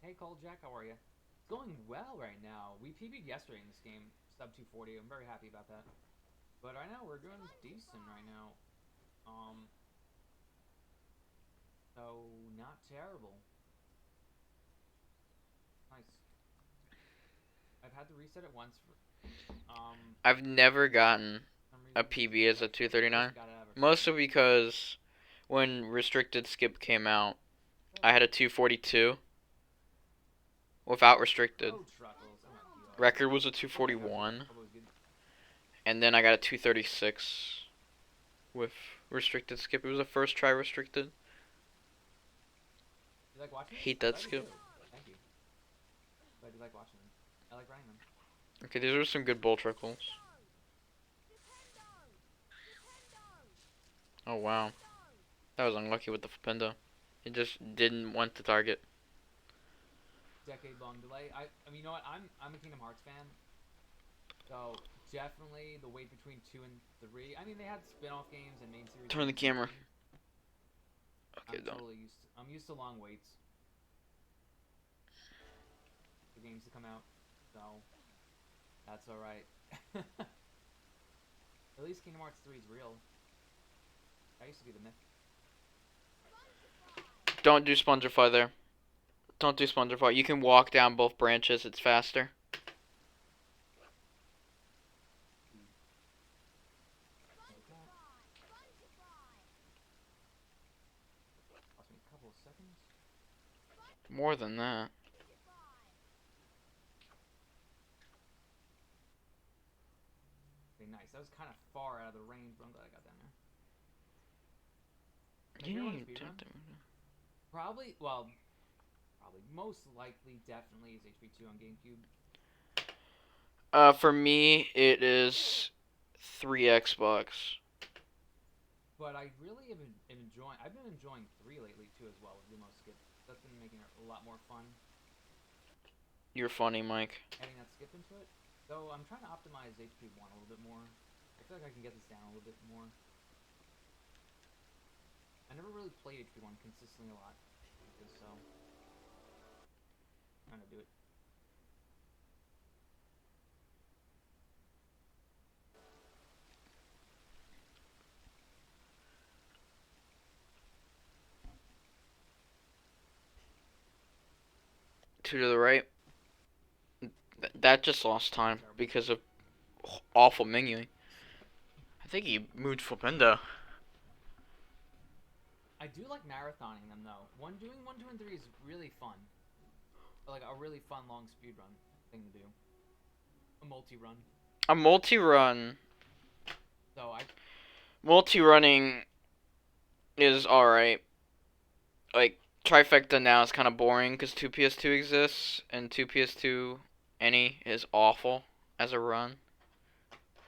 Hey, Cole Jack, how are you? It's going well right now. We PB'd yesterday in this game, sub 240. I'm very happy about that. But right now we're doing decent right now. So not terrible. Nice. I've had to reset it once. I've never gotten Some a reason PB as a 239. got it ever since. Mostly because when restricted skip came out, I had a 242 without restricted. Oh, truckles. Oh my god. Record was a 241, Probably good. and then I got a 236 with restricted skip. It was a first try restricted. You like watching? Hate them? that I do skip. too. Thank you. But I do like watching them. I like running them. Okay, these are some good bull trickles. Oh wow, that was unlucky with the Flipendo. It just didn't want to target. Decade-long delay. I mean, you know what? I'm a Kingdom Hearts fan. So definitely the wait between 2 and 3. I mean, they had spin-off games and main series. Turn the games and camera. everything. Okay, I'm done. totally used. I'm used to long waits for games to come out. So that's all right. At least Kingdom Hearts 3 is real. That used to be the myth. Don't do Spongify there. Don't do Spongify. You can walk down both branches. It's faster. Cost me a couple of seconds. More than that. Okay, nice. That was kind of far out of the range, but I'm glad I got down there. Like, Yeah, you wanna you speedrun? did. Probably. Well, Probably. Most likely, definitely is HP2 on GameCube. For me, it is 3 Xbox. But I really have been enjoying. I've been enjoying 3 lately too, as well with Lumos Skip. That's been making it a lot more fun. You're funny, Mike. Adding that skip into it. So I'm trying to optimize HP1 a little bit more. I feel like I can get this down a little bit more. I never really played HP1 consistently a lot, so I'm trying to do it. Two to the right. That just lost time Terrible. because of awful menuing. I think he moved Flipendo. I do like marathoning them though. Doing 1, 2, and 3 is really fun. Like a really fun long speed run thing to do. A multi-run. A multi-run. So Multi-running is alright. Like, Trifecta now is kind of boring because 2 PS2 exists, and 2 PS2 any is awful as a run.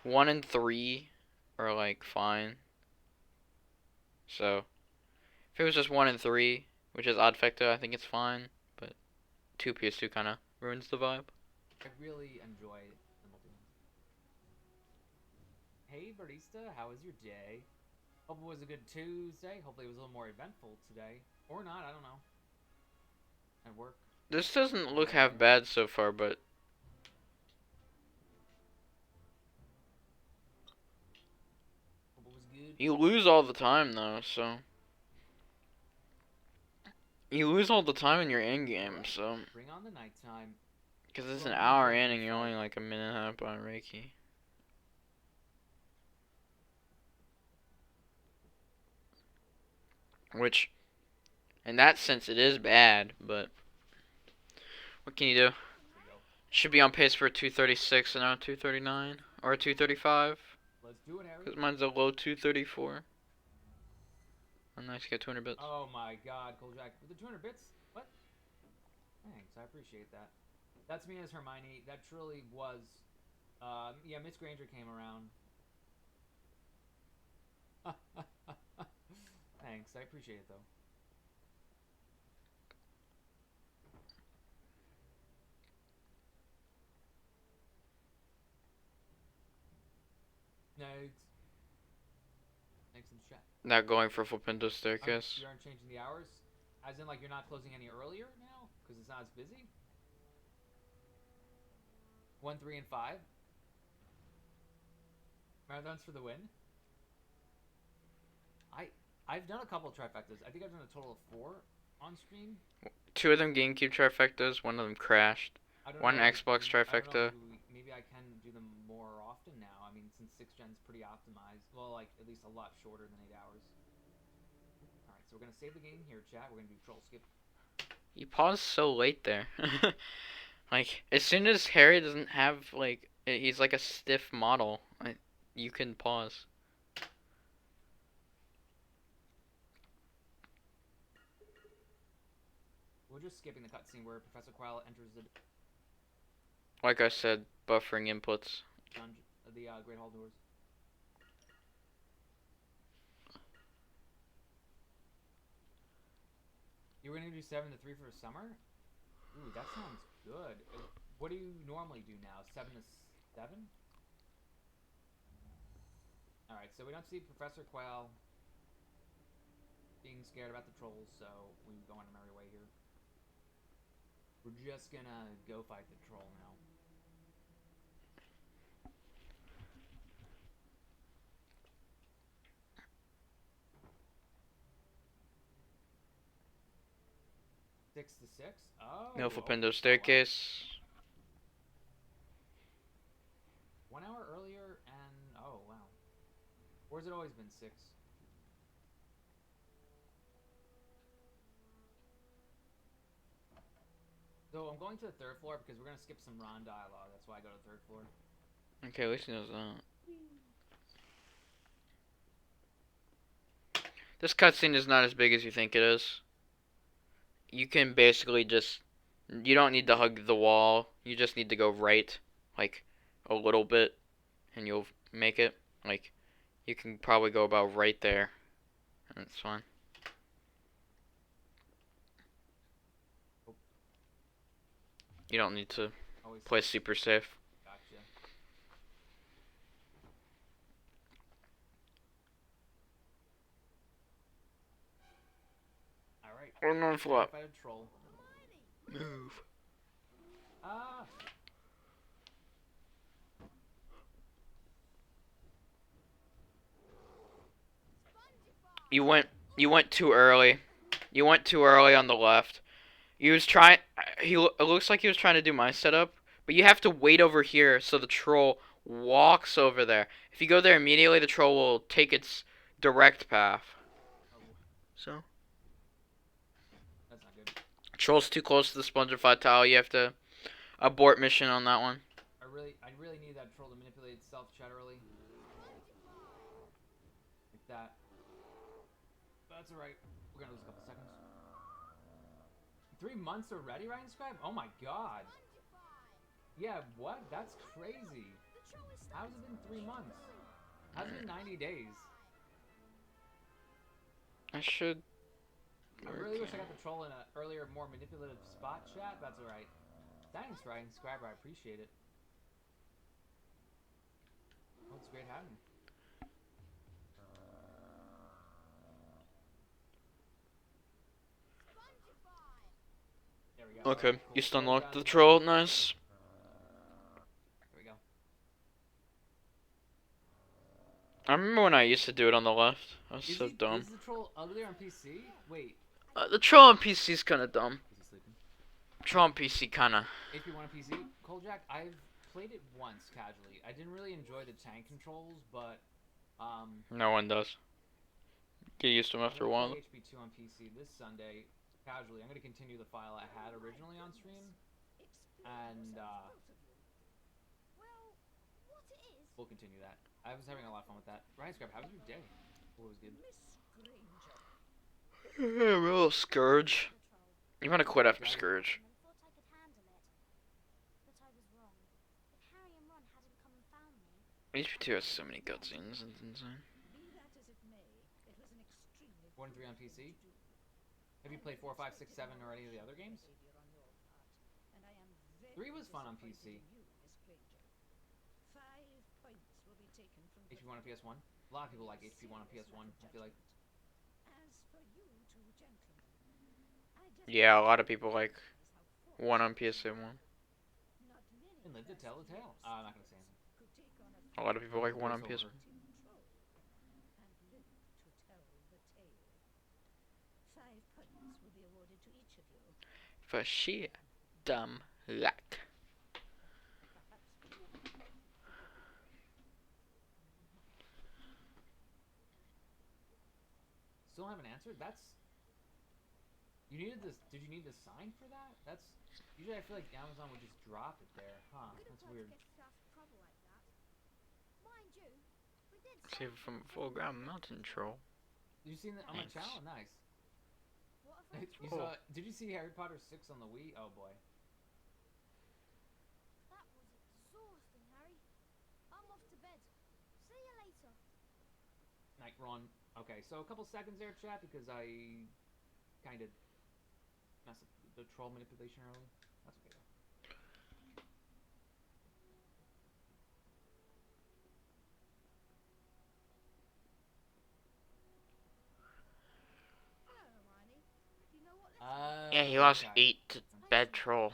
1 and 3 are, like, fine. So, if it was just 1 and 3, which is Oddfecta, I think it's fine. But 2 PS2 kind of ruins the vibe. I really enjoy the multi-run. Hey barista, how was your day? Hope it was a good Tuesday. Hopefully it was a little more eventful today. Or not, I don't know. At work. This doesn't look half bad so far, but Hope it was good. you lose all the time, though, so... You lose all the time in your in-game, so... Bring on the nighttime. Because it's an Well, hour enjoy in the and you're fight. only like a minute and a half on Reiki. Which, in that sense, it is bad, but... What can you do? There we go. Should be on pace for 236 and now 239. Or 235. Let's do it, Harry. Because mine's a low 234. Oh, nice, get 200 bits. Oh my god, Kojak. With the 200 bits? What? Thanks, I appreciate that. That's me as Hermione. That truly was... yeah, Miss Granger came around. Thanks, I appreciate it though. Thanks. Thanks in the chat. Not going for Flipendo Staircase. You aren't changing the hours? As in, like, you're not closing any earlier now? Because it's not as busy? 1, 3, and 5? Marathons for the win? I've done a couple of trifectas. I think I've done a total of 4 on stream. 2 of them GameCube trifectas, 1 of them crashed. I don't 1 know. Xbox trifecta. Maybe I can do them more often now. I mean, since 6th gen's pretty optimized. Well, like, at least a lot shorter than 8 hours. Alright, so we're going to save the game here, chat. We're going to do troll skip. You paused so late there. Like, as soon as Harry doesn't have, like, he's like a stiff model, you can pause. We're just skipping the cutscene where Professor Quirrell enters the Like I said, buffering inputs. dungeon, the Great Hall doors. You were gonna do 7 to 3 for summer? Ooh, that sounds good. What do you normally do now? 7 to 7? Alright, so we don't see Professor Quail being scared about the trolls, so we go on a merry way here. We're just gonna go fight the troll now. Six to 6? Oh! No Flipendo wow. Staircase. 1 hour earlier and... oh, wow. Or has it always been 6? So I'm going to the 3rd floor because we're going to skip some Ron dialogue. That's why I go to the 3rd floor. Okay, at least he knows that. This cutscene is not as big as you think it is. you can basically just, you don't need to hug the wall. You just need to go right, like a little bit, and you'll make it. Like you can probably go about right there, and it's fine. You don't need to Always play super safe. gotcha. All right. One on flop. Fight a troll. Move. Ah. You went you went too early. You went too early on the left. He was trying. It looks like he was trying to do my setup, but you have to wait over here so the troll walks over there. If you go there immediately, the troll will take its direct path. Oh, So that's not good. troll's too close to the spongified tile. You have to abort mission on that one. I really need that troll to manipulate itself chat early. Like that. But that's alright. We're gonna lose a couple seconds. 3 months already, Ryan Scribe? Oh my god. Yeah, what? That's crazy. How's it been 3 months? How's it been 90 days? I should. I really wish I got the troll in an earlier, more manipulative spot, chat. That's alright. Thanks, Ryan Scriber. I appreciate it. Oh, it's great having you. There we go. Okay, Cool. you just Troll unlocked chat the is troll. done. Nice. There we go. I remember when I used to do it on the left. I was so dumb. Is the troll uglier on PC? Wait. The troll on PC is kind of dumb. Is he sleeping? Troll on PC kind of. HP1 on PC? Colejack, I've played it once casually. I didn't really enjoy the tank controls, but No one does. Get used to them after a I'm while. gonna play HP2 on PC this Sunday casually. I'm gonna continue the file I had originally on stream, and Well, what it is? we'll continue that. I was having a lot of fun with that. Ryan Scrap, how was your day? Oh, it was good. Miss Granger. Yeah, real Scourge. The troll. You want to quit after Got it. Scourge. And thought I could handle it. But I was wrong. The carrion run hadn't come and found me. HP2 has so many cutscenes, it's insane. Be that as it may, it was an extremely 1 and 3 on brave PC? thing to do. Have you played 4, 5, 6, 7, or any of the other games? Behavior on your part, and I am very 3 was fun on PC. disappointed in you, Miss Granger. 5 points will be taken from HP1 on PS1? A lot of people like HP1 on PS1, I feel like. As for you two gentlemen, I just Yeah, a lot of people like realize how one on fortunate PS1. not many And live to tell the tale. fast I'm not gonna say anything. could take on A lot of people like one on Voiceover. PS1. troll and live to tell the tale. 5 points will be awarded to each of you. For sheer dumb luck. Still haven't answered? That's... You needed this... Did you need the sign for that? That's... Usually I feel like Amazon would just drop it there. Huh, Good of that's her weird. to get herself in trouble like that. Mind you, we did Save it from a full ground mountain troll. You seen that on my Thanks. channel? Nice. What if I You saw... Did you see Harry Potter 6 on the Wii? Oh boy. That was exhausting, Harry. I'm off to bed. See you later. Night Ron. Okay, so a couple seconds there, chat, because I kind of messed up the troll manipulation early. That's okay though. Hello, Hermione. Do you know what Yeah, he lost okay. 8 to bad troll.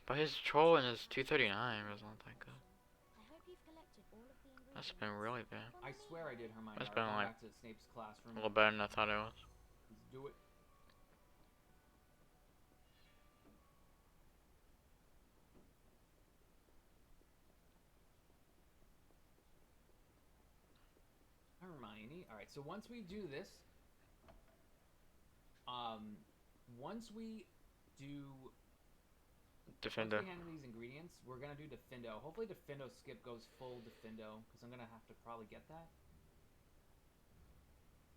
But his troll in his 239 was not that good. I hope you've collected all of the ingredients. That's been really bad. I swear I did Hermione. That's Alright, been going like back to Snape's classroom. A little better than I thought it was. Let's do it. Hermione. Alright, so once we do this, once we do Defender. once we handle these ingredients, we're gonna do Defindo. Hopefully Defindo skip goes full Defindo, because I'm gonna have to probably get that.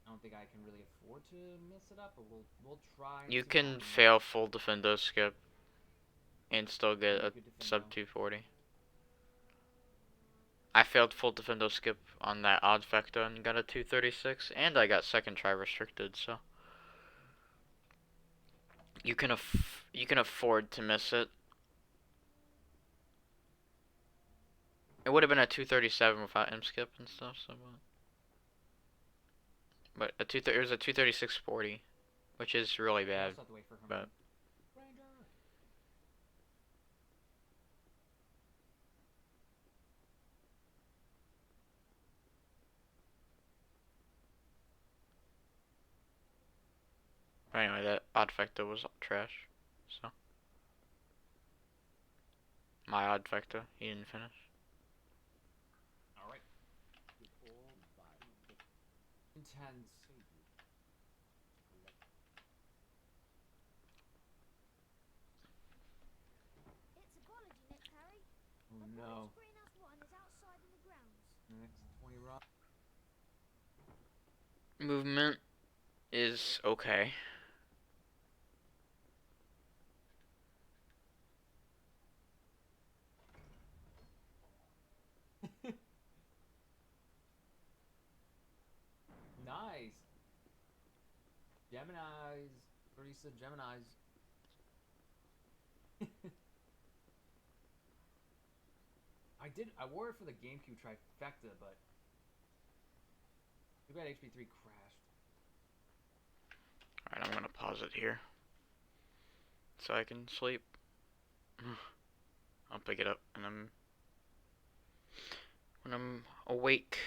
I don't think I can really afford to mess it up, but we'll try. And You see how can we fail full defendo skip and still Yeah, get you a could defend sub though. 240. I failed full defendo skip on that odd vector and got a 236, and I got second try restricted, so you can afford to miss it. It would have been a 237 without M skip and stuff, so but it was a 236.40, which is really We bad. also have to wait for him. But Ranger. anyway, that odd vector was trash. So my odd vector, he didn't finish. All right. With all vile death Intense. save you to collect It's apology next, Harry. Oh A no. British Greenhouse 1 is outside in the grounds. Next 20 run. Movement is okay. Nice. Geminis. Teresa Geminis. I wore it for the GameCube trifecta, but too bad HP3 crashed. Alright, I'm gonna pause it here so I can sleep. I'll pick it up when I'm awake.